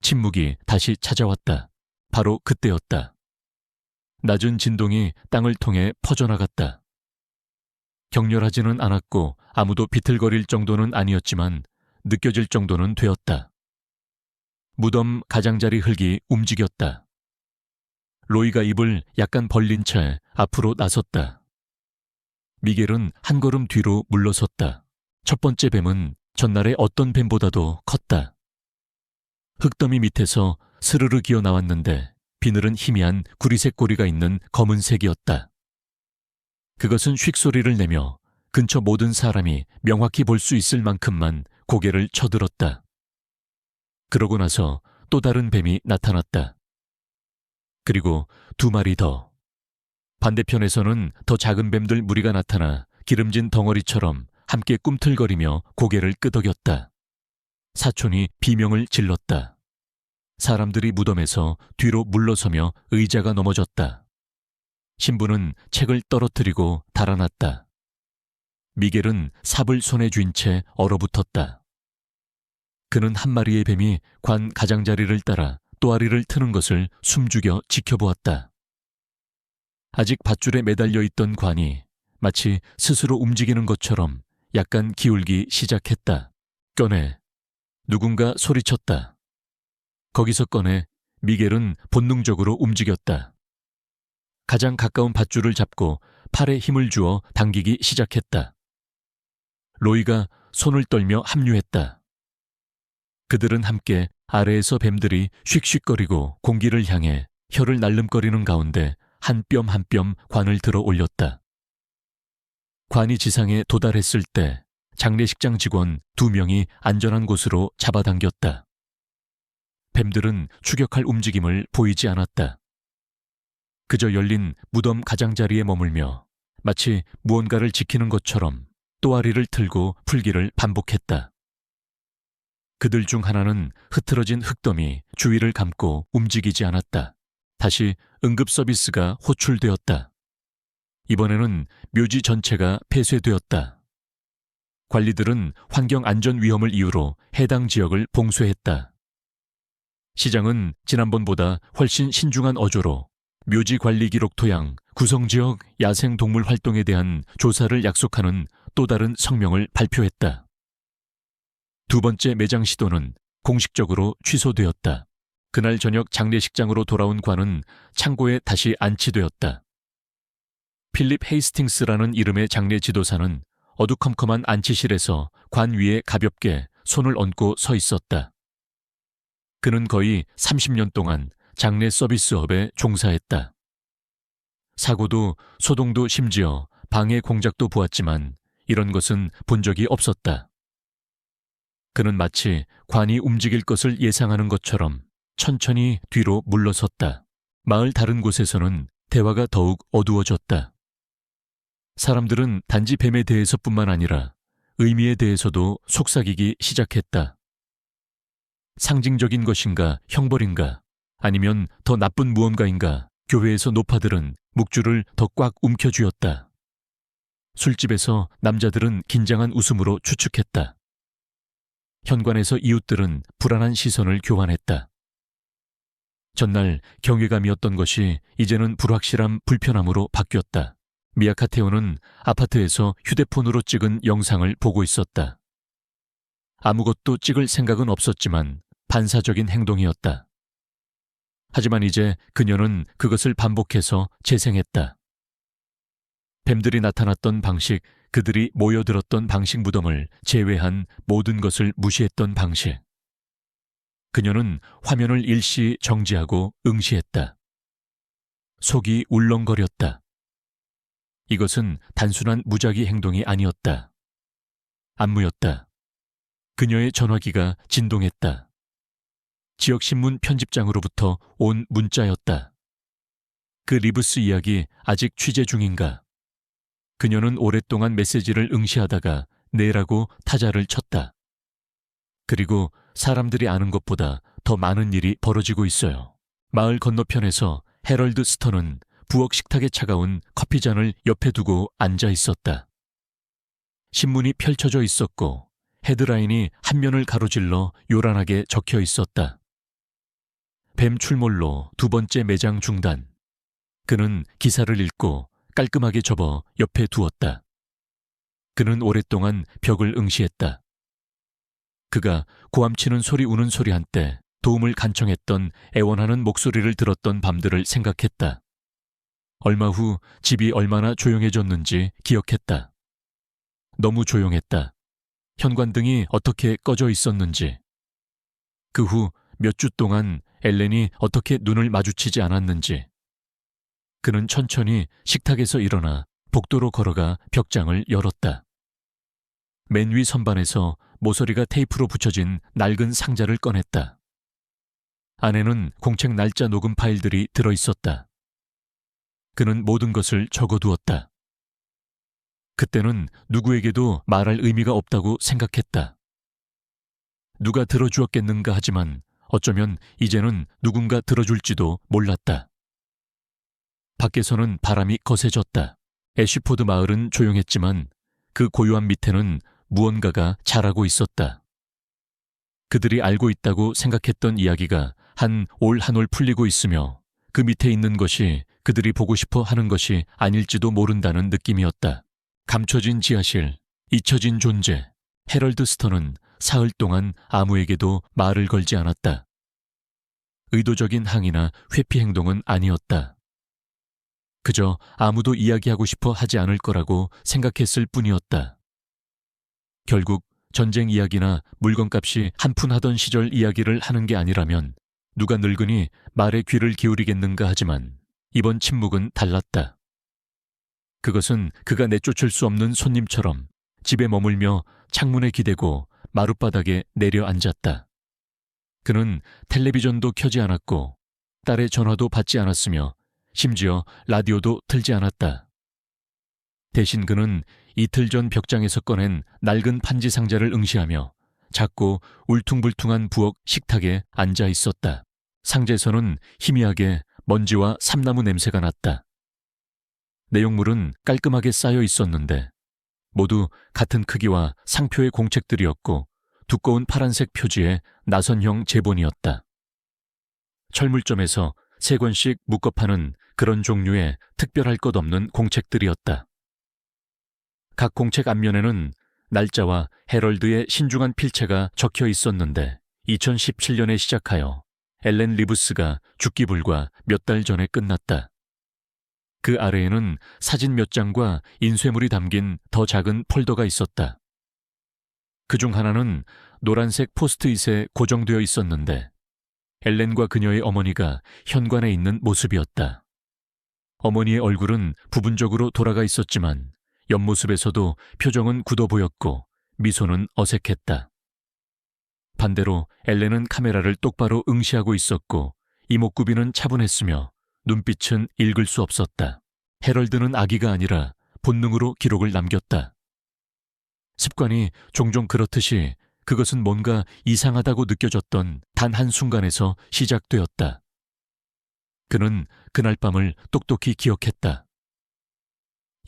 침묵이 다시 찾아왔다. 바로 그때였다. 낮은 진동이 땅을 통해 퍼져나갔다. 격렬하지는 않았고 아무도 비틀거릴 정도는 아니었지만 느껴질 정도는 되었다. 무덤 가장자리 흙이 움직였다. 로이가 입을 약간 벌린 채 앞으로 나섰다. 미겔은 한 걸음 뒤로 물러섰다. 첫 번째 뱀은 전날의 어떤 뱀보다도 컸다. 흙더미 밑에서 스르르 기어 나왔는데 비늘은 희미한 구리색 꼬리가 있는 검은색이었다. 그것은 휙 소리를 내며 근처 모든 사람이 명확히 볼 수 있을 만큼만 고개를 쳐들었다. 그러고 나서 또 다른 뱀이 나타났다. 그리고 두 마리 더. 반대편에서는 더 작은 뱀들 무리가 나타나 기름진 덩어리처럼 함께 꿈틀거리며 고개를 끄덕였다. 사촌이 비명을 질렀다. 사람들이 무덤에서 뒤로 물러서며 의자가 넘어졌다. 신부는 책을 떨어뜨리고 달아났다. 미겔은 삽을 손에 쥔 채 얼어붙었다. 그는 한 마리의 뱀이 관 가장자리를 따라 또아리를 트는 것을 숨죽여 지켜보았다. 아직 밧줄에 매달려 있던 관이 마치 스스로 움직이는 것처럼 약간 기울기 시작했다. 꺼내. 누군가 소리쳤다. 거기서 꺼내 미겔은 본능적으로 움직였다. 가장 가까운 밧줄을 잡고 팔에 힘을 주어 당기기 시작했다. 로이가 손을 떨며 합류했다. 그들은 함께 아래에서 뱀들이 슉슉거리고 공기를 향해 혀를 날름거리는 가운데 한 뼘 한 뼘 관을 들어 올렸다. 관이 지상에 도달했을 때 장례식장 직원 2명이 안전한 곳으로 잡아당겼다. 뱀들은 추격할 움직임을 보이지 않았다. 그저 열린 무덤 가장자리에 머물며 마치 무언가를 지키는 것처럼 또아리를 틀고 풀기를 반복했다. 그들 중 하나는 흐트러진 흙더미 주위를 감고 움직이지 않았다. 다시 응급 서비스가 호출되었다. 이번에는 묘지 전체가 폐쇄되었다. 관리들은 환경 안전 위험을 이유로 해당 지역을 봉쇄했다. 시장은 지난번보다 훨씬 신중한 어조로 묘지 관리 기록 토양, 구성지역 야생동물 활동에 대한 조사를 약속하는 또 다른 성명을 발표했다. 두 번째 매장 시도는 공식적으로 취소되었다. 그날 저녁 장례식장으로 돌아온 관은 창고에 다시 안치되었다. 필립 헤이스팅스라는 이름의 장례 지도사는 어두컴컴한 안치실에서 관 위에 가볍게 손을 얹고 서 있었다. 그는 거의 30년 동안 장례 서비스업에 종사했다. 사고도 소동도 심지어 방해 공작도 보았지만 이런 것은 본 적이 없었다. 그는 마치 관이 움직일 것을 예상하는 것처럼 천천히 뒤로 물러섰다. 마을 다른 곳에서는 대화가 더욱 어두워졌다. 사람들은 단지 뱀에 대해서뿐만 아니라 의미에 대해서도 속삭이기 시작했다. 상징적인 것인가, 형벌인가, 아니면 더 나쁜 무언가인가, 교회에서 노파들은 묵주를 더 꽉 움켜쥐었다. 술집에서 남자들은 긴장한 웃음으로 추측했다. 현관에서 이웃들은 불안한 시선을 교환했다. 전날 경외감이었던 것이 이제는 불확실함, 불편함으로 바뀌었다. 미야카테오는 아파트에서 휴대폰으로 찍은 영상을 보고 있었다. 아무것도 찍을 생각은 없었지만 반사적인 행동이었다. 하지만 이제 그녀는 그것을 반복해서 재생했다. 뱀들이 나타났던 방식 그들이 모여들었던 방식 무덤을 제외한 모든 것을 무시했던 방식. 그녀는 화면을 일시 정지하고 응시했다. 속이 울렁거렸다. 이것은 단순한 무작위 행동이 아니었다. 안무였다. 그녀의 전화기가 진동했다. 지역신문 편집장으로부터 온 문자였다. 그 리브스 이야기 아직 취재 중인가? 그녀는 오랫동안 메시지를 응시하다가 네라고 타자를 쳤다. 그리고 사람들이 아는 것보다 더 많은 일이 벌어지고 있어요. 마을 건너편에서 헤럴드 스턴은 부엌 식탁에 차가운 커피잔을 옆에 두고 앉아 있었다. 신문이 펼쳐져 있었고 헤드라인이 한 면을 가로질러 요란하게 적혀 있었다. 뱀 출몰로 2번째 매장 중단. 그는 기사를 읽고 깔끔하게 접어 옆에 두었다. 그는 오랫동안 벽을 응시했다. 그가 고함치는 소리 우는 소리 한때 도움을 간청했던 애원하는 목소리를 들었던 밤들을 생각했다. 얼마 후 집이 얼마나 조용해졌는지 기억했다. 너무 조용했다. 현관등이 어떻게 꺼져 있었는지. 그 후 몇 주 동안 엘렌이 어떻게 눈을 마주치지 않았는지. 그는 천천히 식탁에서 일어나 복도로 걸어가 벽장을 열었다. 맨 위 선반에서 모서리가 테이프로 붙여진 낡은 상자를 꺼냈다. 안에는 공책 날짜 녹음 파일들이 들어있었다. 그는 모든 것을 적어두었다. 그때는 누구에게도 말할 의미가 없다고 생각했다. 누가 들어주었겠는가 하지만 어쩌면 이제는 누군가 들어줄지도 몰랐다. 밖에서는 바람이 거세졌다. 애쉬포드 마을은 조용했지만 그 고요한 밑에는 무언가가 자라고 있었다. 그들이 알고 있다고 생각했던 이야기가 한 올 한 올 풀리고 있으며 그 밑에 있는 것이 그들이 보고 싶어 하는 것이 아닐지도 모른다는 느낌이었다. 감춰진 지하실, 잊혀진 존재. 헤럴드 스턴은 사흘 동안 아무에게도 말을 걸지 않았다. 의도적인 항의나 회피 행동은 아니었다. 그저 아무도 이야기하고 싶어 하지 않을 거라고 생각했을 뿐이었다. 결국 전쟁 이야기나 물건값이 한푼하던 시절 이야기를 하는 게 아니라면 누가 늙으니 말에 귀를 기울이겠는가 하지만 이번 침묵은 달랐다. 그것은 그가 내쫓을 수 없는 손님처럼 집에 머물며 창문에 기대고 마룻바닥에 내려앉았다. 그는 텔레비전도 켜지 않았고 딸의 전화도 받지 않았으며 심지어 라디오도 틀지 않았다. 대신 그는 이틀 전 벽장에서 꺼낸 낡은 판지 상자를 응시하며 작고 울퉁불퉁한 부엌 식탁에 앉아 있었다. 상자에서는 희미하게 먼지와 삼나무 냄새가 났다. 내용물은 깔끔하게 쌓여 있었는데 모두 같은 크기와 상표의 공책들이었고 두꺼운 파란색 표지의 나선형 제본이었다. 철물점에서 3권씩 묶어 파는 그런 종류의 특별할 것 없는 공책들이었다. 각 공책 앞면에는 날짜와 헤럴드의 신중한 필체가 적혀 있었는데 2017년에 시작하여 엘렌 리브스가 죽기 불과 몇 달 전에 끝났다. 그 아래에는 사진 몇 장과 인쇄물이 담긴 더 작은 폴더가 있었다. 그중 하나는 노란색 포스트잇에 고정되어 있었는데 엘렌과 그녀의 어머니가 현관에 있는 모습이었다. 어머니의 얼굴은 부분적으로 돌아가 있었지만 옆모습에서도 표정은 굳어 보였고 미소는 어색했다. 반대로 엘렌은 카메라를 똑바로 응시하고 있었고 이목구비는 차분했으며 눈빛은 읽을 수 없었다. 헤럴드는 악의가 아니라 본능으로 기록을 남겼다. 습관이 종종 그렇듯이 그것은 뭔가 이상하다고 느껴졌던 단 한순간에서 시작되었다. 그는 그날 밤을 똑똑히 기억했다.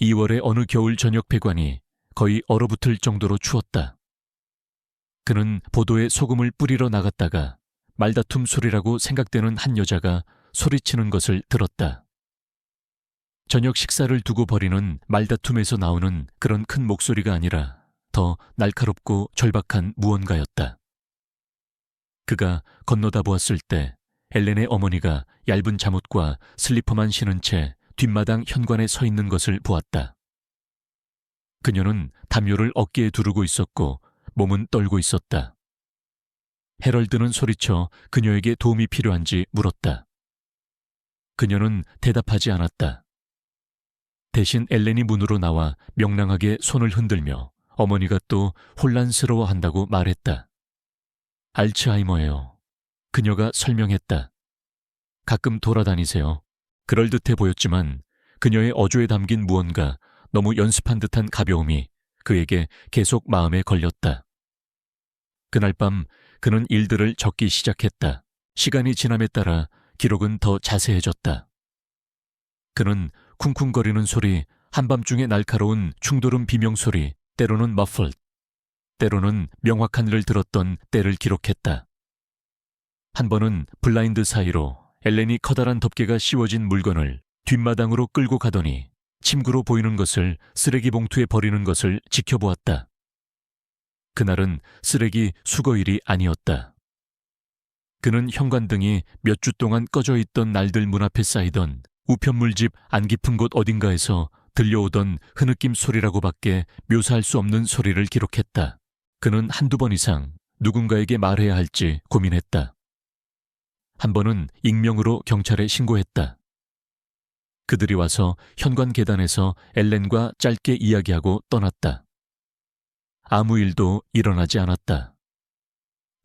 2월의 어느 겨울 저녁 배관이 거의 얼어붙을 정도로 추웠다. 그는 보도에 소금을 뿌리러 나갔다가 말다툼 소리라고 생각되는 한 여자가 소리치는 것을 들었다. 저녁 식사를 두고 벌이는 말다툼에서 나오는 그런 큰 목소리가 아니라 더 날카롭고 절박한 무언가였다. 그가 건너다 보았을 때 엘렌의 어머니가 얇은 잠옷과 슬리퍼만 신은 채 뒷마당 현관에 서 있는 것을 보았다. 그녀는 담요를 어깨에 두르고 있었고 몸은 떨고 있었다. 헤럴드는 소리쳐 그녀에게 도움이 필요한지 물었다. 그녀는 대답하지 않았다. 대신 엘렌이 문으로 나와 명랑하게 손을 흔들며 어머니가 또 혼란스러워한다고 말했다. 알츠하이머예요. 그녀가 설명했다. 가끔 돌아다니세요. 그럴듯해 보였지만 그녀의 어조에 담긴 무언가 너무 연습한 듯한 가벼움이 그에게 계속 마음에 걸렸다. 그날 밤 그는 일들을 적기 시작했다. 시간이 지남에 따라 기록은 더 자세해졌다. 그는 쿵쿵거리는 소리, 한밤중에 날카로운 충돌음 비명소리, 때로는 머플, 때로는 명확한 일을 들었던 때를 기록했다. 한 번은 블라인드 사이로 엘렌이 커다란 덮개가 씌워진 물건을 뒷마당으로 끌고 가더니 침구로 보이는 것을 쓰레기 봉투에 버리는 것을 지켜보았다. 그날은 쓰레기 수거일이 아니었다. 그는 현관등이 몇 주 동안 꺼져 있던 날들 문 앞에 쌓이던 우편물집 안 깊은 곳 어딘가에서 들려오던 흐느낌 소리라고밖에 묘사할 수 없는 소리를 기록했다. 그는 한두 번 이상 누군가에게 말해야 할지 고민했다. 한 번은 익명으로 경찰에 신고했다. 그들이 와서 현관 계단에서 엘렌과 짧게 이야기하고 떠났다. 아무 일도 일어나지 않았다.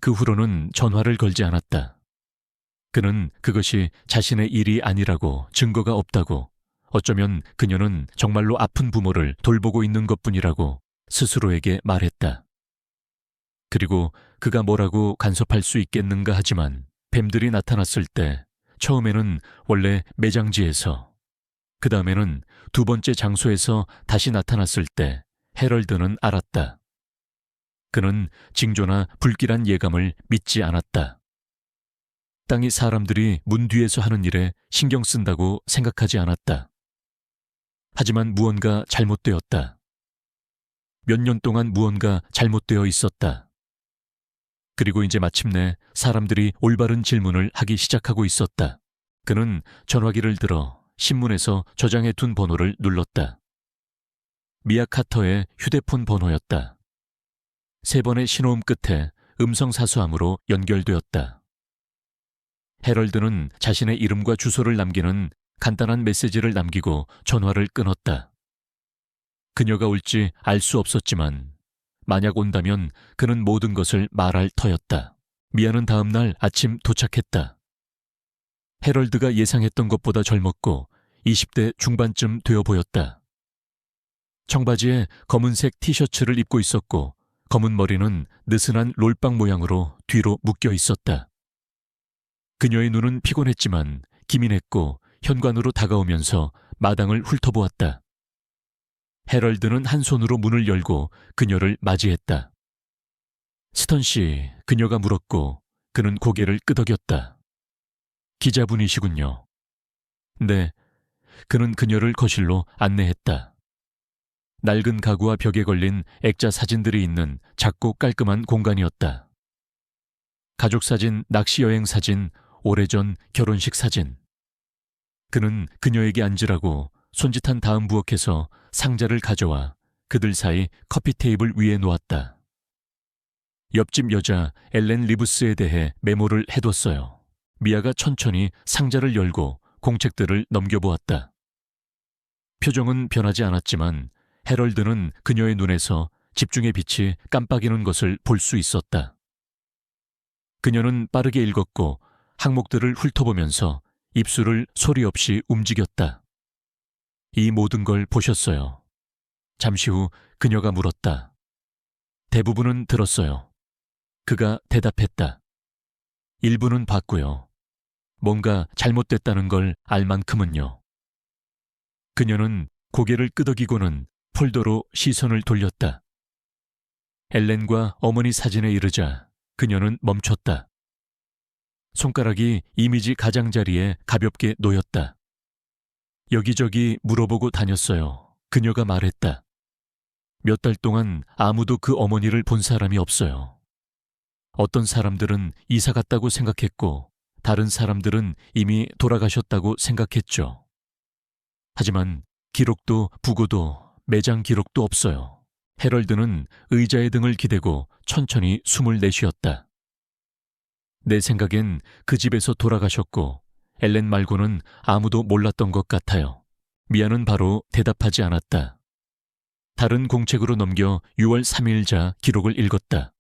그 후로는 전화를 걸지 않았다. 그는 그것이 자신의 일이 아니라고, 증거가 없다고, 어쩌면 그녀는 정말로 아픈 부모를 돌보고 있는 것뿐이라고 스스로에게 말했다. 그리고 그가 뭐라고 간섭할 수 있겠는가 하지만 뱀들이 나타났을 때 처음에는 원래 매장지에서, 그 다음에는 두 번째 장소에서 다시 나타났을 때 헤럴드는 알았다. 그는 징조나 불길한 예감을 믿지 않았다. 땅이 사람들이 문 뒤에서 하는 일에 신경 쓴다고 생각하지 않았다. 하지만 무언가 잘못되었다. 몇 년 동안 무언가 잘못되어 있었다. 그리고 이제 마침내 사람들이 올바른 질문을 하기 시작하고 있었다. 그는 전화기를 들어 신문에서 저장해 둔 번호를 눌렀다. 미아 카터의 휴대폰 번호였다. 3번의 신호음 끝에 음성사수함으로 연결되었다. 헤럴드는 자신의 이름과 주소를 남기는 간단한 메시지를 남기고 전화를 끊었다. 그녀가 올지 알 수 없었지만 만약 온다면 그는 모든 것을 말할 터였다. 미아는 다음 날 아침 도착했다. 헤럴드가 예상했던 것보다 젊었고 20대 중반쯤 되어 보였다. 청바지에 검은색 티셔츠를 입고 있었고 검은 머리는 느슨한 롤빵 모양으로 뒤로 묶여 있었다. 그녀의 눈은 피곤했지만 기민했고 현관으로 다가오면서 마당을 훑어보았다. 헤럴드는 한 손으로 문을 열고 그녀를 맞이했다. 스턴 씨, 그녀가 물었고 그는 고개를 끄덕였다. 기자분이시군요. 네, 그는 그녀를 거실로 안내했다. 낡은 가구와 벽에 걸린 액자 사진들이 있는 작고 깔끔한 공간이었다. 가족사진, 낚시여행 사진, 오래전 결혼식 사진. 그는 그녀에게 앉으라고 손짓한 다음 부엌에서 상자를 가져와 그들 사이 커피 테이블 위에 놓았다. 옆집 여자 엘렌 리브스에 대해 메모를 해뒀어요. 미아가 천천히 상자를 열고 공책들을 넘겨보았다. 표정은 변하지 않았지만 헤럴드는 그녀의 눈에서 집중의 빛이 깜빡이는 것을 볼 수 있었다. 그녀는 빠르게 읽었고 항목들을 훑어보면서 입술을 소리 없이 움직였다. 이 모든 걸 보셨어요. 잠시 후 그녀가 물었다. 대부분은 들었어요. 그가 대답했다. 일부는 봤고요. 뭔가 잘못됐다는 걸 알 만큼은요. 그녀는 고개를 끄덕이고는 폴더로 시선을 돌렸다. 엘렌과 어머니 사진에 이르자 그녀는 멈췄다. 손가락이 이미지 가장자리에 가볍게 놓였다. 여기저기 물어보고 다녔어요. 그녀가 말했다. 몇 달 동안 아무도 그 어머니를 본 사람이 없어요. 어떤 사람들은 이사 갔다고 생각했고 다른 사람들은 이미 돌아가셨다고 생각했죠. 하지만 기록도 부고도 매장 기록도 없어요. 해럴드는 의자에 등을 기대고 천천히 숨을 내쉬었다. 내 생각엔 그 집에서 돌아가셨고 엘렌 말고는 아무도 몰랐던 것 같아요. 미아는 바로 대답하지 않았다. 다른 공책으로 넘겨 6월 3일자 기록을 읽었다.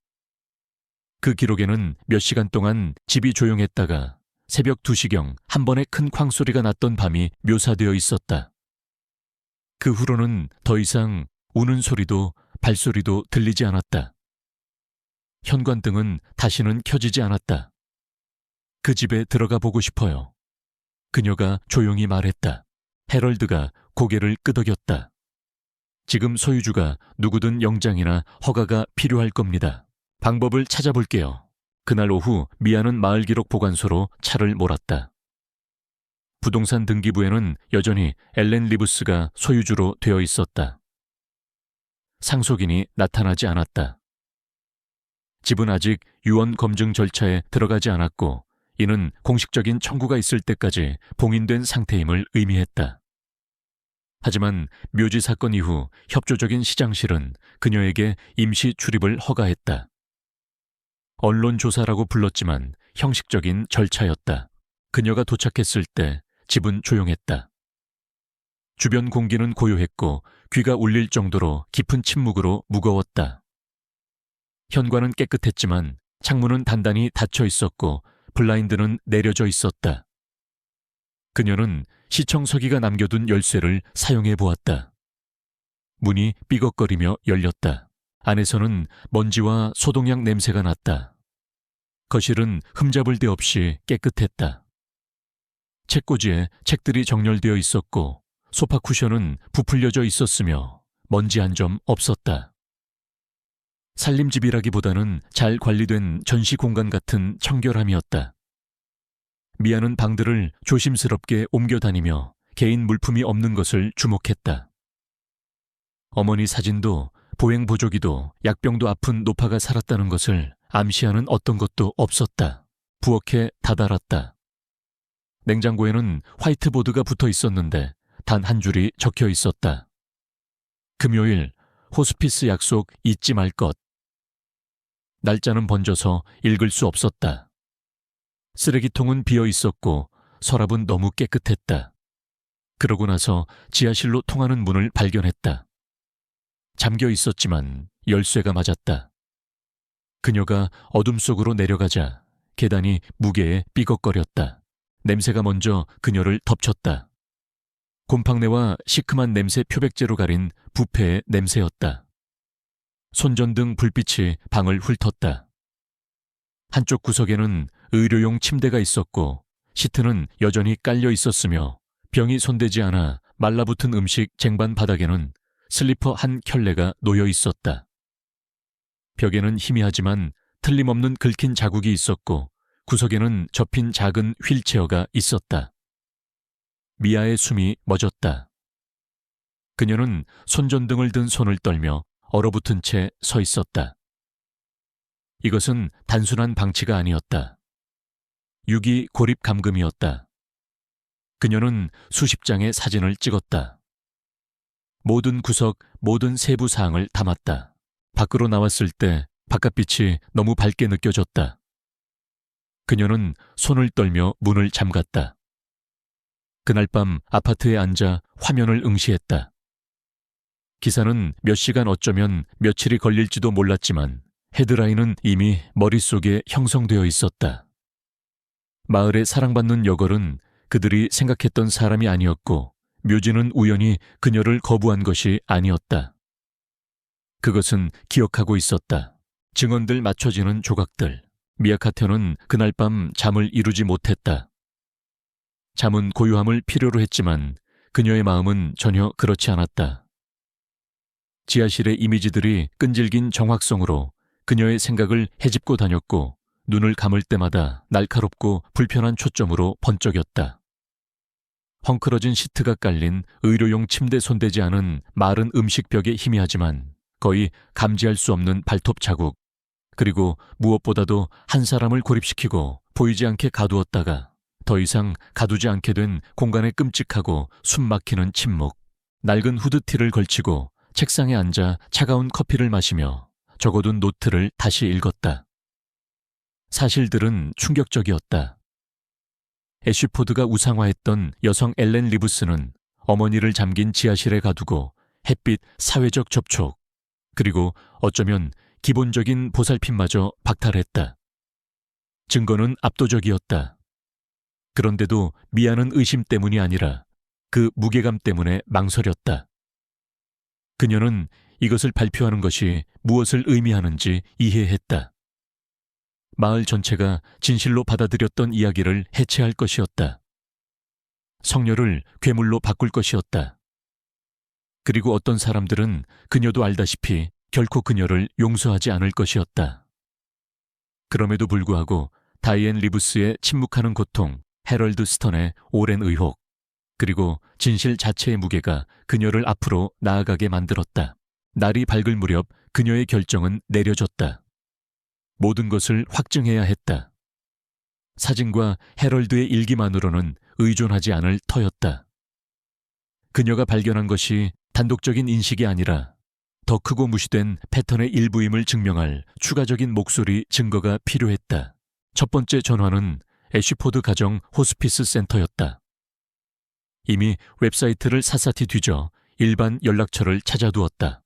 그 기록에는 몇 시간 동안 집이 조용했다가 새벽 2시경 한 번에 큰 쾅소리가 났던 밤이 묘사되어 있었다. 그 후로는 더 이상 우는 소리도 발소리도 들리지 않았다. 현관등은 다시는 켜지지 않았다. 그 집에 들어가 보고 싶어요. 그녀가 조용히 말했다. 해럴드가 고개를 끄덕였다. 지금 소유주가 누구든 영장이나 허가가 필요할 겁니다. 방법을 찾아볼게요. 그날 오후 미아는 마을기록 보관소로 차를 몰았다. 부동산 등기부에는 여전히 엘렌 리브스가 소유주로 되어 있었다. 상속인이 나타나지 않았다. 집은 아직 유언 검증 절차에 들어가지 않았고 이는 공식적인 청구가 있을 때까지 봉인된 상태임을 의미했다. 하지만 묘지 사건 이후 협조적인 시장실은 그녀에게 임시 출입을 허가했다. 언론 조사라고 불렀지만 형식적인 절차였다. 그녀가 도착했을 때 집은 조용했다. 주변 공기는 고요했고 귀가 울릴 정도로 깊은 침묵으로 무거웠다. 현관은 깨끗했지만 창문은 단단히 닫혀 있었고 블라인드는 내려져 있었다. 그녀는 시청서기가 남겨둔 열쇠를 사용해 보았다. 문이 삐걱거리며 열렸다. 안에서는 먼지와 소독약 냄새가 났다. 거실은 흠잡을 데 없이 깨끗했다. 책꽂이에 책들이 정렬되어 있었고 소파 쿠션은 부풀려져 있었으며 먼지 한 점 없었다. 살림집이라기보다는 잘 관리된 전시 공간 같은 청결함이었다. 미아는 방들을 조심스럽게 옮겨다니며 개인 물품이 없는 것을 주목했다. 어머니 사진도 보행 보조기도 약병도 아픈 노파가 살았다는 것을 암시하는 어떤 것도 없었다. 부엌에 다다랐다. 냉장고에는 화이트보드가 붙어 있었는데 단 한 줄이 적혀 있었다. 금요일 호스피스 약속 잊지 말 것. 날짜는 번져서 읽을 수 없었다. 쓰레기통은 비어 있었고 서랍은 너무 깨끗했다. 그러고 나서 지하실로 통하는 문을 발견했다. 잠겨 있었지만 열쇠가 맞았다. 그녀가 어둠 속으로 내려가자 계단이 무게에 삐걱거렸다. 냄새가 먼저 그녀를 덮쳤다. 곰팡내와 시큼한 냄새 표백제로 가린 부페의 냄새였다. 손전등 불빛이 방을 훑었다. 한쪽 구석에는 의료용 침대가 있었고 시트는 여전히 깔려 있었으며 병이 손대지 않아 말라붙은 음식 쟁반 바닥에는 슬리퍼 한 켤레가 놓여 있었다. 벽에는 희미하지만 틀림없는 긁힌 자국이 있었고 구석에는 접힌 작은 휠체어가 있었다. 미아의 숨이 멎었다. 그녀는 손전등을 든 손을 떨며 얼어붙은 채 서 있었다. 이것은 단순한 방치가 아니었다. 유기 고립 감금이었다. 그녀는 수십 장의 사진을 찍었다. 모든 구석, 모든 세부 사항을 담았다. 밖으로 나왔을 때 바깥빛이 너무 밝게 느껴졌다. 그녀는 손을 떨며 문을 잠갔다. 그날 밤 아파트에 앉아 화면을 응시했다. 기사는 몇 시간 어쩌면 며칠이 걸릴지도 몰랐지만 헤드라인은 이미 머릿속에 형성되어 있었다. 마을의 사랑받는 여걸은 그들이 생각했던 사람이 아니었고 묘지는 우연히 그녀를 거부한 것이 아니었다. 그것은 기억하고 있었다. 증언들 맞춰지는 조각들. 미아 카터는 그날 밤 잠을 이루지 못했다. 잠은 고요함을 필요로 했지만 그녀의 마음은 전혀 그렇지 않았다. 지하실의 이미지들이 끈질긴 정확성으로 그녀의 생각을 헤집고 다녔고 눈을 감을 때마다 날카롭고 불편한 초점으로 번쩍였다. 헝클어진 시트가 깔린 의료용 침대 손대지 않은 마른 음식벽의 희미하지만 거의 감지할 수 없는 발톱 자국, 그리고 무엇보다도 한 사람을 고립시키고 보이지 않게 가두었다가 더 이상 가두지 않게 된 공간의 끔찍하고 숨막히는 침묵. 낡은 후드티를 걸치고 책상에 앉아 차가운 커피를 마시며 적어둔 노트를 다시 읽었다. 사실들은 충격적이었다. 애쉬포드가 우상화했던 여성 엘렌 리브스는 어머니를 잠긴 지하실에 가두고 햇빛, 사회적 접촉, 그리고 어쩌면 기본적인 보살핌마저 박탈했다. 증거는 압도적이었다. 그런데도 미아는 의심 때문이 아니라 그 무게감 때문에 망설였다. 그녀는 이것을 발표하는 것이 무엇을 의미하는지 이해했다. 마을 전체가 진실로 받아들였던 이야기를 해체할 것이었다. 성녀를 괴물로 바꿀 것이었다. 그리고 어떤 사람들은 그녀도 알다시피 결코 그녀를 용서하지 않을 것이었다. 그럼에도 불구하고 다이앤 리브스의 침묵하는 고통, 해럴드 스턴의 오랜 의혹, 그리고 진실 자체의 무게가 그녀를 앞으로 나아가게 만들었다. 날이 밝을 무렵 그녀의 결정은 내려졌다. 모든 것을 확증해야 했다. 사진과 해럴드의 일기만으로는 의존하지 않을 터였다. 그녀가 발견한 것이 단독적인 인식이 아니라 더 크고 무시된 패턴의 일부임을 증명할 추가적인 목소리 증거가 필요했다. 첫 번째 전화는 애쉬포드 가정 호스피스 센터였다. 이미 웹사이트를 샅샅이 뒤져 일반 연락처를 찾아두었다.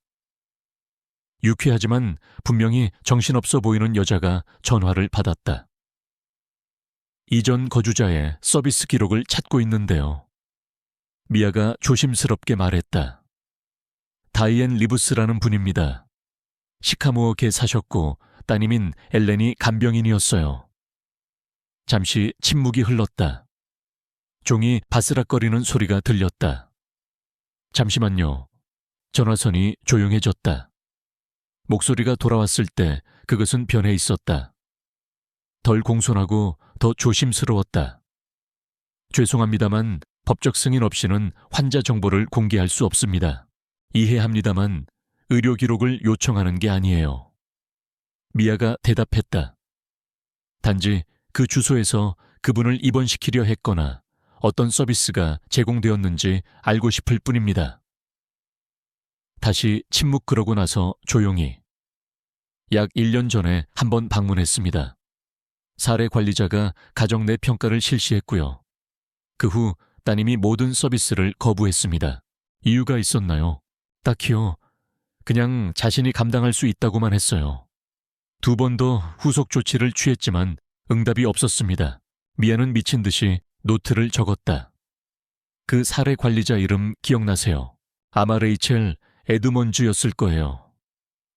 유쾌하지만 분명히 정신없어 보이는 여자가 전화를 받았다. 이전 거주자의 서비스 기록을 찾고 있는데요. 미아가 조심스럽게 말했다. 다이앤 리브스라는 분입니다. 시카모어에 사셨고 따님인 엘렌이 간병인이었어요. 잠시 침묵이 흘렀다. 종이 바스락거리는 소리가 들렸다. 잠시만요. 전화선이 조용해졌다. 목소리가 돌아왔을 때 그것은 변해 있었다. 덜 공손하고 더 조심스러웠다. 죄송합니다만 법적 승인 없이는 환자 정보를 공개할 수 없습니다. 이해합니다만 의료 기록을 요청하는 게 아니에요. 미아가 대답했다. 단지 그 주소에서 그분을 입원시키려 했거나 어떤 서비스가 제공되었는지 알고 싶을 뿐입니다. 다시 침묵 그러고 나서 조용히. 약 1년 전에 한 번 방문했습니다. 사례 관리자가 가정 내 평가를 실시했고요. 그 후 따님이 모든 서비스를 거부했습니다. 이유가 있었나요? 딱히요. 그냥 자신이 감당할 수 있다고만 했어요. 2번 더 후속 조치를 취했지만 응답이 없었습니다. 미아는 미친 듯이 노트를 적었다. 그 사례 관리자 이름 기억나세요? 아마 레이첼 에드먼즈였을 거예요.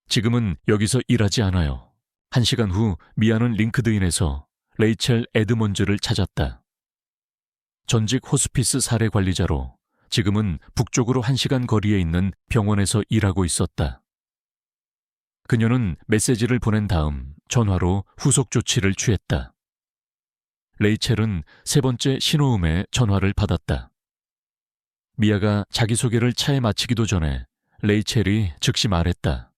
지금은 여기서 일하지 않아요. 1시간 후 미아는 링크드인에서 레이첼 에드먼즈를 찾았다. 전직 호스피스 사례 관리자로 지금은 북쪽으로 1시간 거리에 있는 병원에서 일하고 있었다. 그녀는 메시지를 보낸 다음 전화로 후속 조치를 취했다. 레이첼은 3번째 신호음에 전화를 받았다. 미아가 자기소개를 차에 마치기도 전에 레이첼이 즉시 말했다.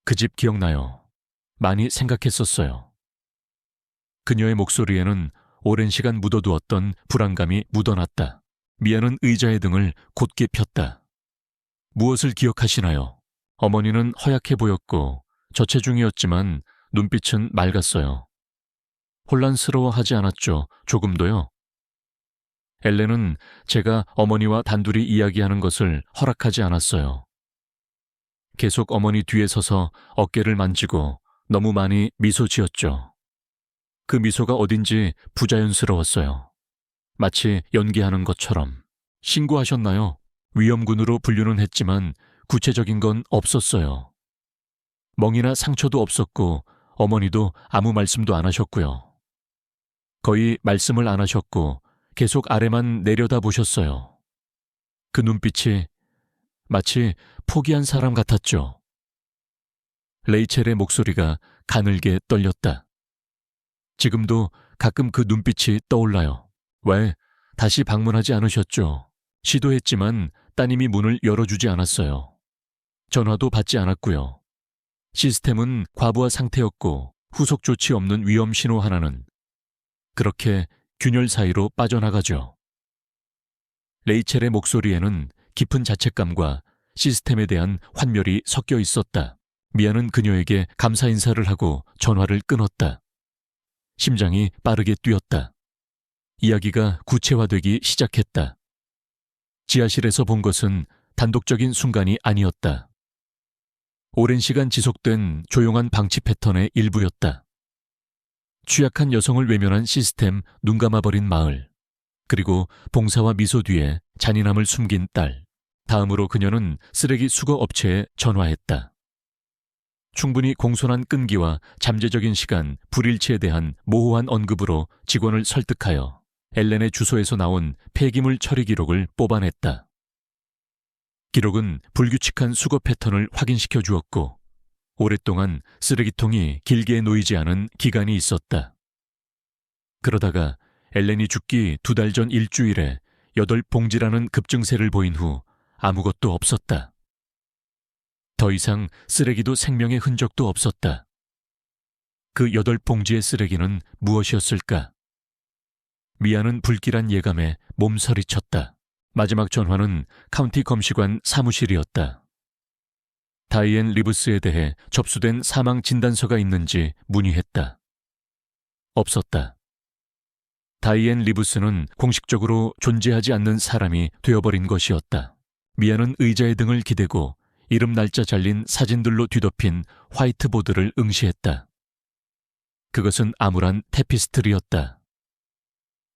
그 집 기억나요. 많이 생각했었어요. 그녀의 목소리에는 오랜 시간 묻어두었던 불안감이 묻어났다. 미아는 의자의 등을 곧게 폈다. 무엇을 기억하시나요? 어머니는 허약해 보였고 저체중이었지만 눈빛은 맑았어요. 혼란스러워하지 않았죠. 조금도요. 엘렌은 제가 어머니와 단둘이 이야기하는 것을 허락하지 않았어요. 계속 어머니 뒤에 서서 어깨를 만지고 너무 많이 미소 지었죠. 그 미소가 어딘지 부자연스러웠어요. 마치 연기하는 것처럼. 신고하셨나요? 위험군으로 분류는 했지만 구체적인 건 없었어요. 멍이나 상처도 없었고 어머니도 아무 말씀도 안 하셨고요. 거의 말씀을 안 하셨고 계속 아래만 내려다보셨어요. 그 눈빛이 마치 포기한 사람 같았죠. 레이첼의 목소리가 가늘게 떨렸다. 지금도 가끔 그 눈빛이 떠올라요. 왜 다시 방문하지 않으셨죠? 시도했지만 따님이 문을 열어주지 않았어요. 전화도 받지 않았고요. 시스템은 과부하 상태였고 후속 조치 없는 위험 신호 하나는 그렇게 균열 사이로 빠져나가죠. 레이첼의 목소리에는 깊은 자책감과 시스템에 대한 환멸이 섞여 있었다. 미아는 그녀에게 감사 인사를 하고 전화를 끊었다. 심장이 빠르게 뛰었다. 이야기가 구체화되기 시작했다. 지하실에서 본 것은 단독적인 순간이 아니었다. 오랜 시간 지속된 조용한 방치 패턴의 일부였다. 취약한 여성을 외면한 시스템, 눈 감아버린 마을, 그리고 봉사와 미소 뒤에 잔인함을 숨긴 딸. 다음으로 그녀는 쓰레기 수거 업체에 전화했다. 충분히 공손한 끈기와 잠재적인 시간, 불일치에 대한 모호한 언급으로 직원을 설득하여 엘렌의 주소에서 나온 폐기물 처리 기록을 뽑아냈다. 기록은 불규칙한 수거 패턴을 확인시켜 주었고, 오랫동안 쓰레기통이 길게 놓이지 않은 기간이 있었다. 그러다가 엘렌이 죽기 2달 전 일주일에 8봉지라는 급증세를 보인 후 아무것도 없었다. 더 이상 쓰레기도 생명의 흔적도 없었다. 그 8봉지의 쓰레기는 무엇이었을까? 미아는 불길한 예감에 몸서리쳤다. 마지막 전화는 카운티 검시관 사무실이었다. 다이앤 리브스에 대해 접수된 사망 진단서가 있는지 문의했다. 없었다. 다이앤 리브스는 공식적으로 존재하지 않는 사람이 되어버린 것이었다. 미아는 의자의 등을 기대고 이름 날짜 잘린 사진들로 뒤덮인 화이트보드를 응시했다. 그것은 암울한 테피스트리였다.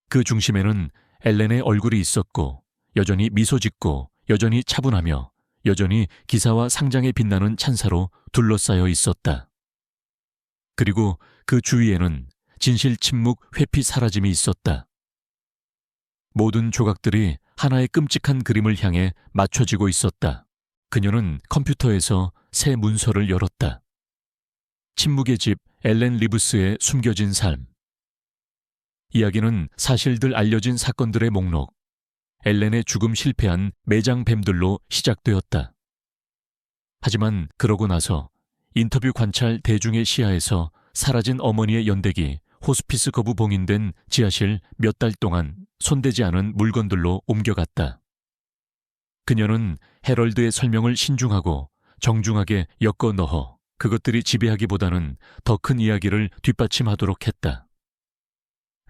그 중심에는 엘렌의 얼굴이 있었고, 여전히 미소 짓고, 여전히 차분하며, 여전히 기사와 상장에 빛나는 찬사로 둘러싸여 있었다. 그리고 그 주위에는 진실 침묵 회피 사라짐이 있었다. 모든 조각들이 하나의 끔찍한 그림을 향해 맞춰지고 있었다. 그녀는 컴퓨터에서 새 문서를 열었다. 침묵의 집 엘렌 리브스의 숨겨진 삶. 이야기는 사실들 알려진 사건들의 목록, 엘렌의 죽음 실패한 매장뱀들로 시작되었다. 하지만 그러고 나서 인터뷰 관찰 대중의 시야에서 사라진 어머니의 연대기, 호스피스 거부 봉인된 지하실 몇 달 동안 손대지 않은 물건들로 옮겨갔다. 그녀는 헤럴드의 설명을 신중하고 정중하게 엮어 넣어 그것들이 지배하기보다는 더 큰 이야기를 뒷받침하도록 했다.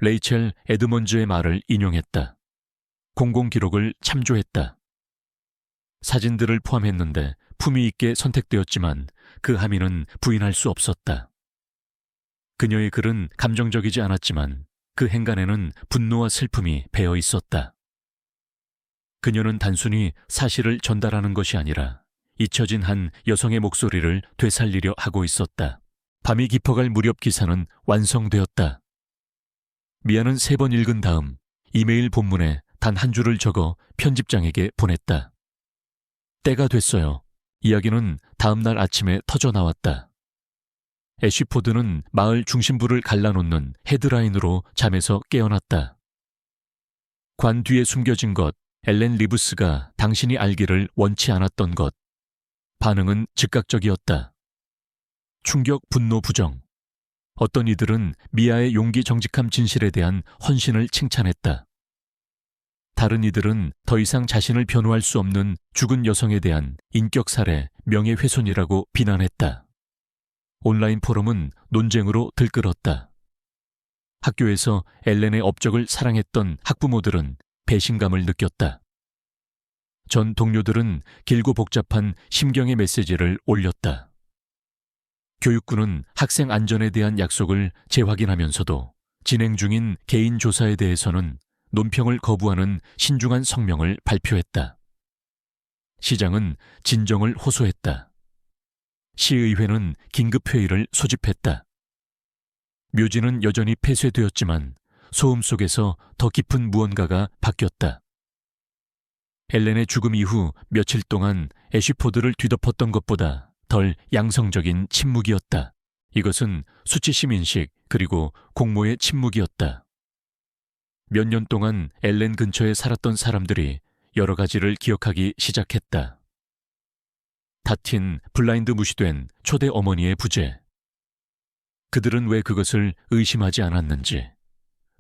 레이첼 에드먼즈의 말을 인용했다. 공공기록을 참조했다. 사진들을 포함했는데 품위 있게 선택되었지만 그 함의는 부인할 수 없었다. 그녀의 글은 감정적이지 않았지만 그 행간에는 분노와 슬픔이 배어 있었다. 그녀는 단순히 사실을 전달하는 것이 아니라 잊혀진 한 여성의 목소리를 되살리려 하고 있었다. 밤이 깊어갈 무렵 기사는 완성되었다. 미아는 3번 읽은 다음 이메일 본문에 단 한 줄을 적어 편집장에게 보냈다. 때가 됐어요. 이야기는 다음 날 아침에 터져 나왔다. 애쉬포드는 마을 중심부를 갈라놓는 헤드라인으로 잠에서 깨어났다. 관 뒤에 숨겨진 것, 엘렌 리브스가 당신이 알기를 원치 않았던 것. 반응은 즉각적이었다. 충격, 분노, 부정. 어떤 이들은 미아의 용기 정직함 진실에 대한 헌신을 칭찬했다. 다른 이들은 더 이상 자신을 변호할 수 없는 죽은 여성에 대한 인격살해, 명예훼손이라고 비난했다. 온라인 포럼은 논쟁으로 들끓었다. 학교에서 엘렌의 업적을 사랑했던 학부모들은 배신감을 느꼈다. 전 동료들은 길고 복잡한 심경의 메시지를 올렸다. 교육부는 학생 안전에 대한 약속을 재확인하면서도 진행 중인 개인 조사에 대해서는 논평을 거부하는 신중한 성명을 발표했다. 시장은 진정을 호소했다. 시의회는 긴급회의를 소집했다. 묘지는 여전히 폐쇄되었지만 소음 속에서 더 깊은 무언가가 바뀌었다. 엘렌의 죽음 이후 며칠 동안 애쉬포드를 뒤덮었던 것보다 덜 양성적인 침묵이었다. 이것은 수치심 인식 그리고 공모의 침묵이었다. 몇 년 동안 엘렌 근처에 살았던 사람들이 여러 가지를 기억하기 시작했다. 다틴, 블라인드 무시된 초대 어머니의 부재. 그들은 왜 그것을 의심하지 않았는지,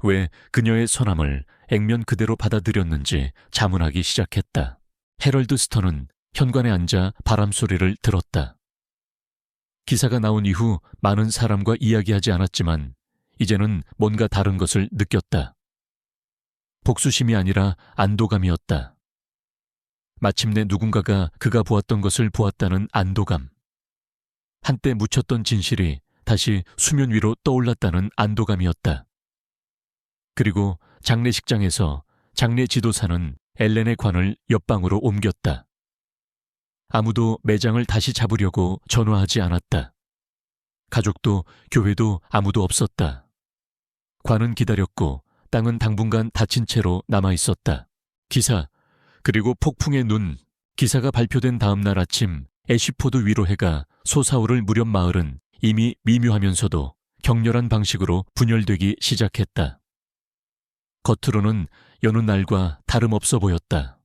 왜 그녀의 선함을 액면 그대로 받아들였는지 자문하기 시작했다. 해럴드 스턴은 현관에 앉아 바람 소리를 들었다. 기사가 나온 이후 많은 사람과 이야기하지 않았지만 이제는 뭔가 다른 것을 느꼈다. 복수심이 아니라 안도감이었다. 마침내 누군가가 그가 보았던 것을 보았다는 안도감. 한때 묻혔던 진실이 다시 수면 위로 떠올랐다는 안도감이었다. 그리고 장례식장에서 장례 지도사는 엘렌의 관을 옆방으로 옮겼다. 아무도 매장을 다시 잡으려고 전화하지 않았다. 가족도 교회도 아무도 없었다. 관은 기다렸고 땅은 당분간 닫힌 채로 남아있었다. 기사, 그리고 폭풍의 눈. 기사가 발표된 다음 날 아침 애쉬포드 위로 해가 솟아오를 무렵 마을은 이미 미묘하면서도 격렬한 방식으로 분열되기 시작했다. 겉으로는 여느 날과 다름없어 보였다.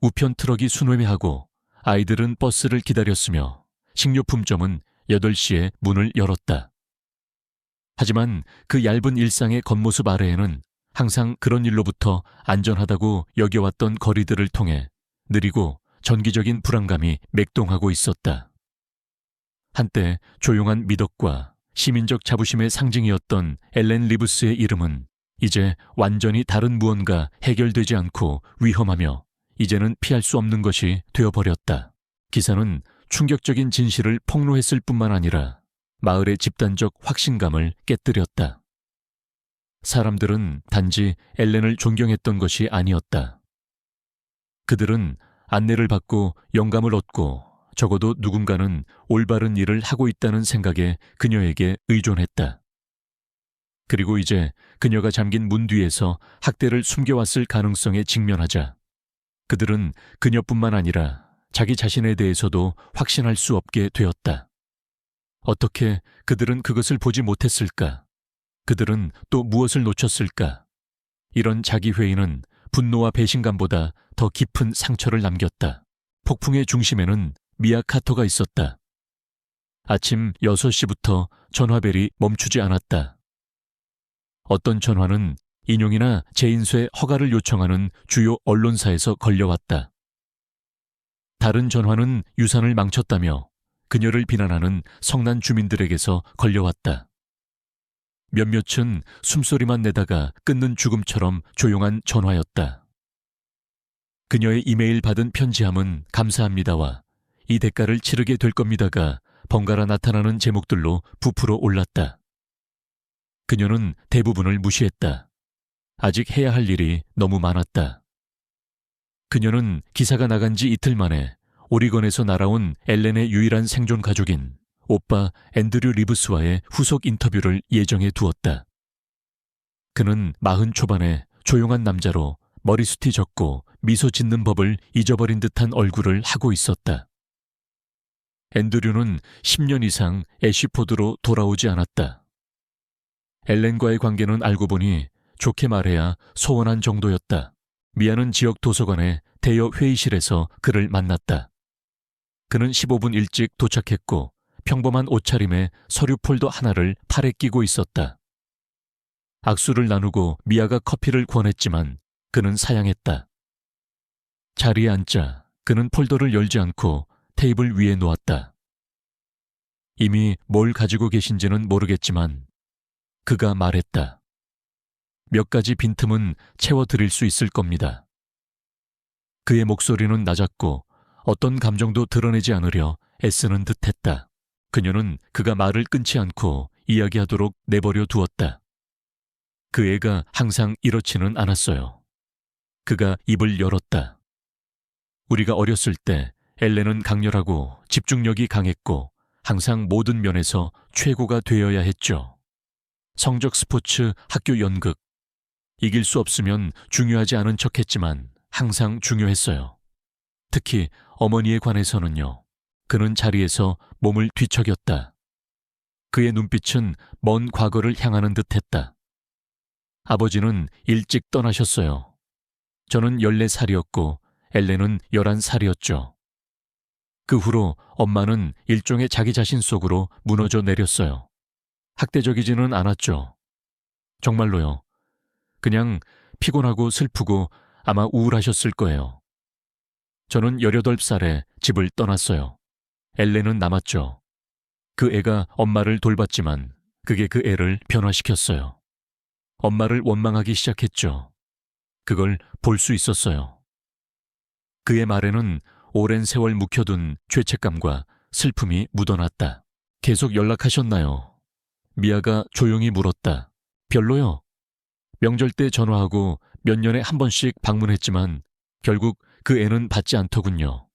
우편 트럭이 순회하고 아이들은 버스를 기다렸으며 식료품점은 8시에 문을 열었다. 하지만 그 얇은 일상의 겉모습 아래에는 항상 그런 일로부터 안전하다고 여겨왔던 거리들을 통해 느리고 전기적인 불안감이 맥동하고 있었다. 한때 조용한 미덕과 시민적 자부심의 상징이었던 엘렌 리브스의 이름은 이제 완전히 다른 무언가 해결되지 않고 위험하며 이제는 피할 수 없는 것이 되어버렸다. 기사는 충격적인 진실을 폭로했을 뿐만 아니라 마을의 집단적 확신감을 깨뜨렸다. 사람들은 단지 엘렌을 존경했던 것이 아니었다. 그들은 안내를 받고 영감을 얻고 적어도 누군가는 올바른 일을 하고 있다는 생각에 그녀에게 의존했다. 그리고 이제 그녀가 잠긴 문 뒤에서 학대를 숨겨왔을 가능성에 직면하자 그들은 그녀뿐만 아니라 자기 자신에 대해서도 확신할 수 없게 되었다. 어떻게 그들은 그것을 보지 못했을까? 그들은 또 무엇을 놓쳤을까? 이런 자기회의는 분노와 배신감보다 더 깊은 상처를 남겼다. 폭풍의 중심에는 미아 카터가 있었다. 아침 6시부터 전화벨이 멈추지 않았다. 어떤 전화는 인용이나 재인쇄 허가를 요청하는 주요 언론사에서 걸려왔다. 다른 전화는 유산을 망쳤다며 그녀를 비난하는 성난 주민들에게서 걸려왔다. 몇몇은 숨소리만 내다가 끊는 죽음처럼 조용한 전화였다. 그녀의 이메일 받은 편지함은 감사합니다와 이 대가를 치르게 될 겁니다가 번갈아 나타나는 제목들로 부풀어 올랐다. 그녀는 대부분을 무시했다. 아직 해야 할 일이 너무 많았다. 그녀는 기사가 나간 지 이틀 만에 오리건에서 날아온 엘렌의 유일한 생존 가족인 오빠 앤드류 리브스와의 후속 인터뷰를 예정해 두었다. 그는 40 초반의 조용한 남자로 머리숱이 적고 미소 짓는 법을 잊어버린 듯한 얼굴을 하고 있었다. 앤드류는 10년 이상 애쉬포드로 돌아오지 않았다. 엘렌과의 관계는 알고 보니 좋게 말해야 소원한 정도였다. 미아는 지역 도서관의 대여 회의실에서 그를 만났다. 그는 15분 일찍 도착했고 평범한 옷차림에 서류 폴더 하나를 팔에 끼고 있었다. 악수를 나누고 미아가 커피를 권했지만 그는 사양했다. 자리에 앉자 그는 폴더를 열지 않고 테이블 위에 놓았다. 이미 뭘 가지고 계신지는 모르겠지만 그가 말했다. 몇 가지 빈틈은 채워드릴 수 있을 겁니다. 그의 목소리는 낮았고 어떤 감정도 드러내지 않으려 애쓰는 듯했다. 그녀는 그가 말을 끊지 않고 이야기하도록 내버려 두었다. 그 애가 항상 이렇지는 않았어요. 그가 입을 열었다. 우리가 어렸을 때 엘렌은 강렬하고 집중력이 강했고 항상 모든 면에서 최고가 되어야 했죠. 성적 스포츠, 학교 연극. 이길 수 없으면 중요하지 않은 척했지만 항상 중요했어요. 특히 어머니에 관해서는요. 그는 자리에서 몸을 뒤척였다. 그의 눈빛은 먼 과거를 향하는 듯했다. 아버지는 일찍 떠나셨어요. 저는 14살이었고 엘렌은 11살이었죠. 그 후로 엄마는 일종의 자기 자신 속으로 무너져 내렸어요. 학대적이지는 않았죠. 정말로요. 그냥 피곤하고 슬프고 아마 우울하셨을 거예요. 저는 18살에 집을 떠났어요. 엘렌은 남았죠. 그 애가 엄마를 돌봤지만 그게 그 애를 변화시켰어요. 엄마를 원망하기 시작했죠. 그걸 볼 수 있었어요. 그의 말에는 오랜 세월 묵혀둔 죄책감과 슬픔이 묻어났다. 계속 연락하셨나요? 미아가 조용히 물었다. 별로요. 명절 때 전화하고 몇 년에 한 번씩 방문했지만 결국 그 애는 받지 않더군요.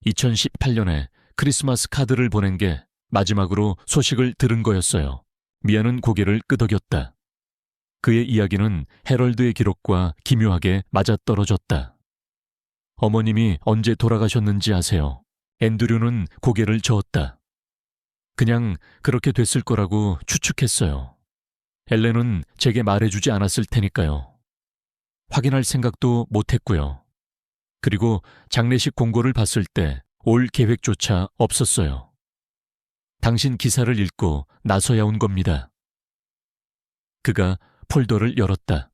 2018년에 크리스마스 카드를 보낸 게 마지막으로 소식을 들은 거였어요. 미아는 고개를 끄덕였다. 그의 이야기는 헤럴드의 기록과 기묘하게 맞아떨어졌다. 어머님이 언제 돌아가셨는지 아세요? 앤드류는 고개를 저었다. 그냥 그렇게 됐을 거라고 추측했어요. 엘렌은 제게 말해주지 않았을 테니까요. 확인할 생각도 못했고요. 그리고 장례식 공고를 봤을 때 올 계획조차 없었어요. 당신 기사를 읽고 나서야 온 겁니다. 그가 폴더를 열었다.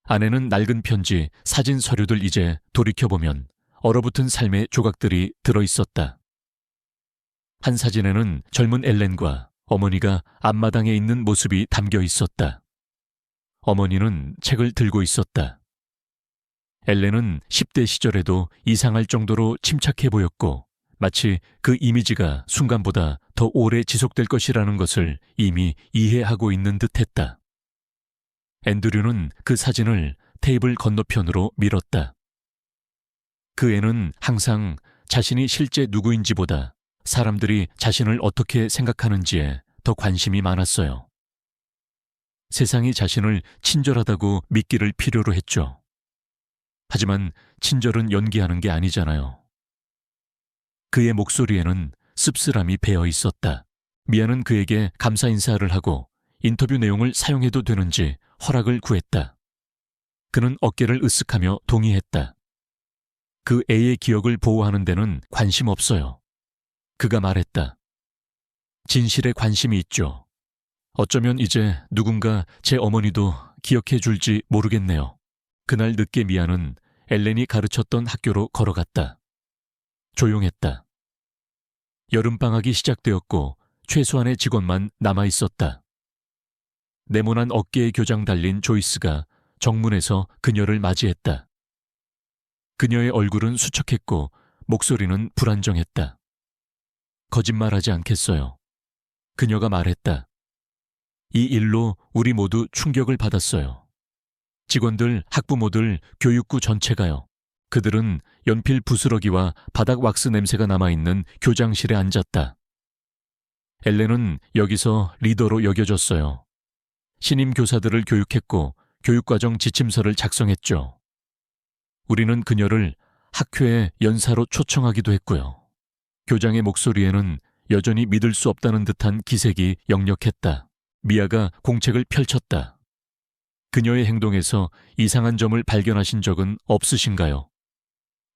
안에는 낡은 편지, 사진 서류들 이제 돌이켜보면 얼어붙은 삶의 조각들이 들어있었다. 한 사진에는 젊은 엘렌과 어머니가 앞마당에 있는 모습이 담겨 있었다. 어머니는 책을 들고 있었다. 엘렌은 10대 시절에도 이상할 정도로 침착해 보였고 마치 그 이미지가 순간보다 더 오래 지속될 것이라는 것을 이미 이해하고 있는 듯했다. 앤드류는 그 사진을 테이블 건너편으로 밀었다. 그 애는 항상 자신이 실제 누구인지보다 사람들이 자신을 어떻게 생각하는지에 더 관심이 많았어요. 세상이 자신을 친절하다고 믿기를 필요로 했죠. 하지만 친절은 연기하는 게 아니잖아요. 그의 목소리에는 씁쓸함이 배어 있었다. 미아는 그에게 감사 인사를 하고 인터뷰 내용을 사용해도 되는지 허락을 구했다. 그는 어깨를 으쓱하며 동의했다. 그 애의 기억을 보호하는 데는 관심 없어요. 그가 말했다. 진실에 관심이 있죠. 어쩌면 이제 누군가 제 어머니도 기억해 줄지 모르겠네요. 그날 늦게 미아는 엘렌이 가르쳤던 학교로 걸어갔다. 조용했다. 여름방학이 시작되었고 최소한의 직원만 남아있었다. 네모난 어깨에 교장 달린 조이스가 정문에서 그녀를 맞이했다. 그녀의 얼굴은 수척했고 목소리는 불안정했다. 거짓말하지 않겠어요. 그녀가 말했다. 이 일로 우리 모두 충격을 받았어요. 직원들, 학부모들, 교육구 전체가요. 그들은 연필 부스러기와 바닥 왁스 냄새가 남아있는 교장실에 앉았다. 엘렌은 여기서 리더로 여겨졌어요. 신임 교사들을 교육했고 교육과정 지침서를 작성했죠. 우리는 그녀를 학회에 연사로 초청하기도 했고요. 교장의 목소리에는 여전히 믿을 수 없다는 듯한 기색이 역력했다. 미아가 공책을 펼쳤다. 그녀의 행동에서 이상한 점을 발견하신 적은 없으신가요?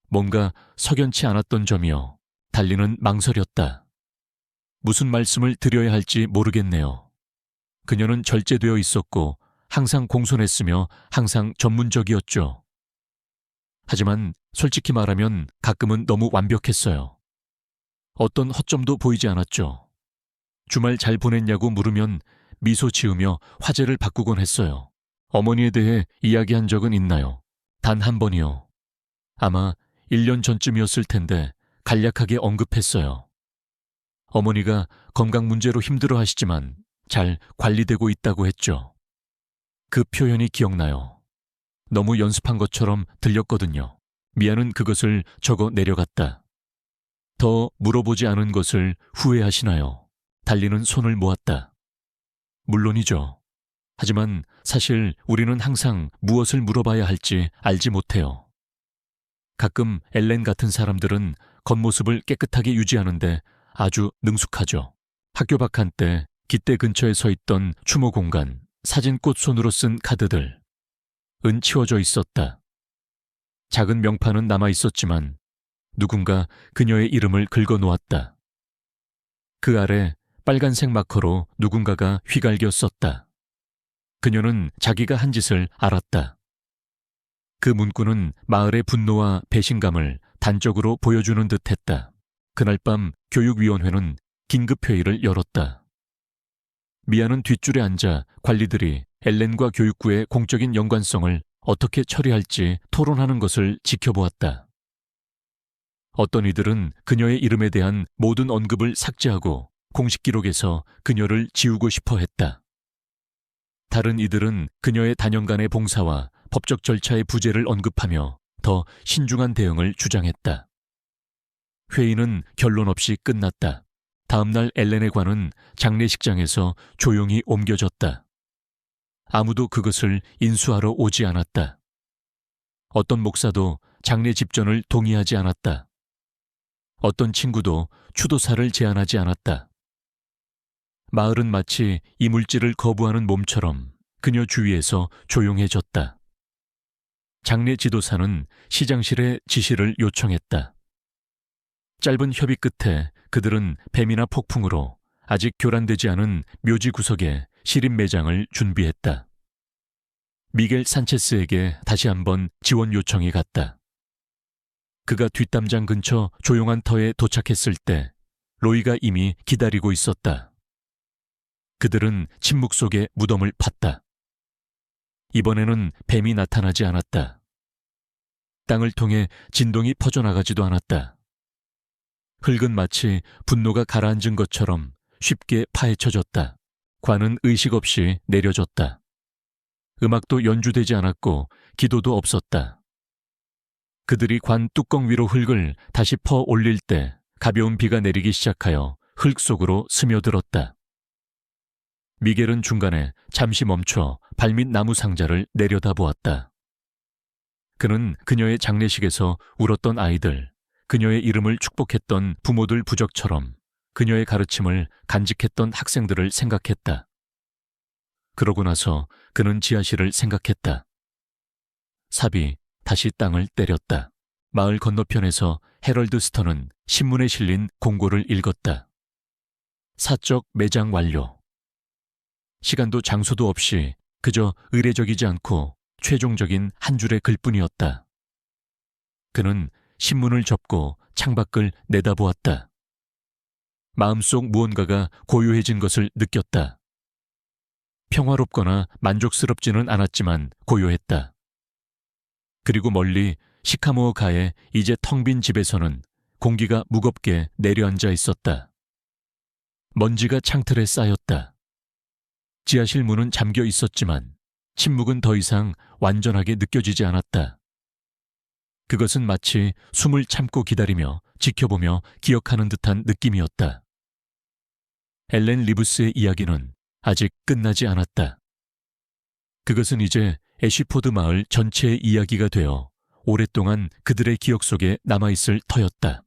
뭔가 석연치 않았던 점이요. 달리는 망설였다. 무슨 말씀을 드려야 할지 모르겠네요. 그녀는 절제되어 있었고 항상 공손했으며 항상 전문적이었죠. 하지만 솔직히 말하면 가끔은 너무 완벽했어요. 어떤 허점도 보이지 않았죠. 주말 잘 보냈냐고 물으면 미소 지으며 화제를 바꾸곤 했어요. 어머니에 대해 이야기한 적은 있나요? 단 한 번이요. 아마 1년 전쯤이었을 텐데 간략하게 언급했어요. 어머니가 건강 문제로 힘들어하시지만 잘 관리되고 있다고 했죠. 그 표현이 기억나요. 너무 연습한 것처럼 들렸거든요. 미아는 그것을 적어 내려갔다. 더 물어보지 않은 것을 후회하시나요? 달리는 손을 모았다. 물론이죠. 하지만 사실 우리는 항상 무엇을 물어봐야 할지 알지 못해요. 가끔 엘렌 같은 사람들은 겉모습을 깨끗하게 유지하는데 아주 능숙하죠. 학교 밖한 때 깃대 근처에 서 있던 추모 공간, 사진꽃 손으로 쓴 카드들. 은 치워져 있었다. 작은 명판은 남아 있었지만 누군가 그녀의 이름을 긁어 놓았다. 그 아래 빨간색 마커로 누군가가 휘갈겨 썼다. 그녀는 자기가 한 짓을 알았다. 그 문구는 마을의 분노와 배신감을 단적으로 보여주는 듯했다. 그날 밤 교육위원회는 긴급회의를 열었다. 미아는 뒷줄에 앉아 관리들이 엘렌과 교육부의 공적인 연관성을 어떻게 처리할지 토론하는 것을 지켜보았다. 어떤 이들은 그녀의 이름에 대한 모든 언급을 삭제하고 공식 기록에서 그녀를 지우고 싶어 했다. 다른 이들은 그녀의 다년간의 봉사와 법적 절차의 부재를 언급하며 더 신중한 대응을 주장했다. 회의는 결론 없이 끝났다. 다음날 엘렌의 관은 장례식장에서 조용히 옮겨졌다. 아무도 그것을 인수하러 오지 않았다. 어떤 목사도 장례 집전을 동의하지 않았다. 어떤 친구도 추도사를 제안하지 않았다. 마을은 마치 이물질을 거부하는 몸처럼 그녀 주위에서 조용해졌다. 장례 지도사는 시장실에 지시를 요청했다. 짧은 협의 끝에 그들은 뱀이나 폭풍으로 아직 교란되지 않은 묘지 구석에 시린 매장을 준비했다. 미겔 산체스에게 다시 한번 지원 요청이 갔다. 그가 뒷담장 근처 조용한 터에 도착했을 때 로이가 이미 기다리고 있었다. 그들은 침묵 속에 무덤을 팠다. 이번에는 뱀이 나타나지 않았다. 땅을 통해 진동이 퍼져나가지도 않았다. 흙은 마치 분노가 가라앉은 것처럼 쉽게 파헤쳐졌다. 관은 의식 없이 내려졌다. 음악도 연주되지 않았고 기도도 없었다. 그들이 관 뚜껑 위로 흙을 다시 퍼 올릴 때 가벼운 비가 내리기 시작하여 흙 속으로 스며들었다. 미겔은 중간에 잠시 멈춰 발밑 나무 상자를 내려다보았다. 그는 그녀의 장례식에서 울었던 아이들, 그녀의 이름을 축복했던 부모들 부적처럼 그녀의 가르침을 간직했던 학생들을 생각했다. 그러고 나서 그는 지하실을 생각했다. 삽이 다시 땅을 때렸다. 마을 건너편에서 헤럴드 스턴은 신문에 실린 공고를 읽었다. 사적 매장 완료. 시간도 장소도 없이 그저 의례적이지 않고 최종적인 한 줄의 글뿐이었다. 그는 신문을 접고 창밖을 내다보았다. 마음속 무언가가 고요해진 것을 느꼈다. 평화롭거나 만족스럽지는 않았지만 고요했다. 그리고 멀리 시카모어 가의 이제 텅 빈 집에서는 공기가 무겁게 내려앉아 있었다. 먼지가 창틀에 쌓였다. 지하실 문은 잠겨 있었지만 침묵은 더 이상 완전하게 느껴지지 않았다. 그것은 마치 숨을 참고 기다리며 지켜보며 기억하는 듯한 느낌이었다. 엘렌 리브스의 이야기는 아직 끝나지 않았다. 그것은 이제 애쉬포드 마을 전체의 이야기가 되어 오랫동안 그들의 기억 속에 남아있을 터였다.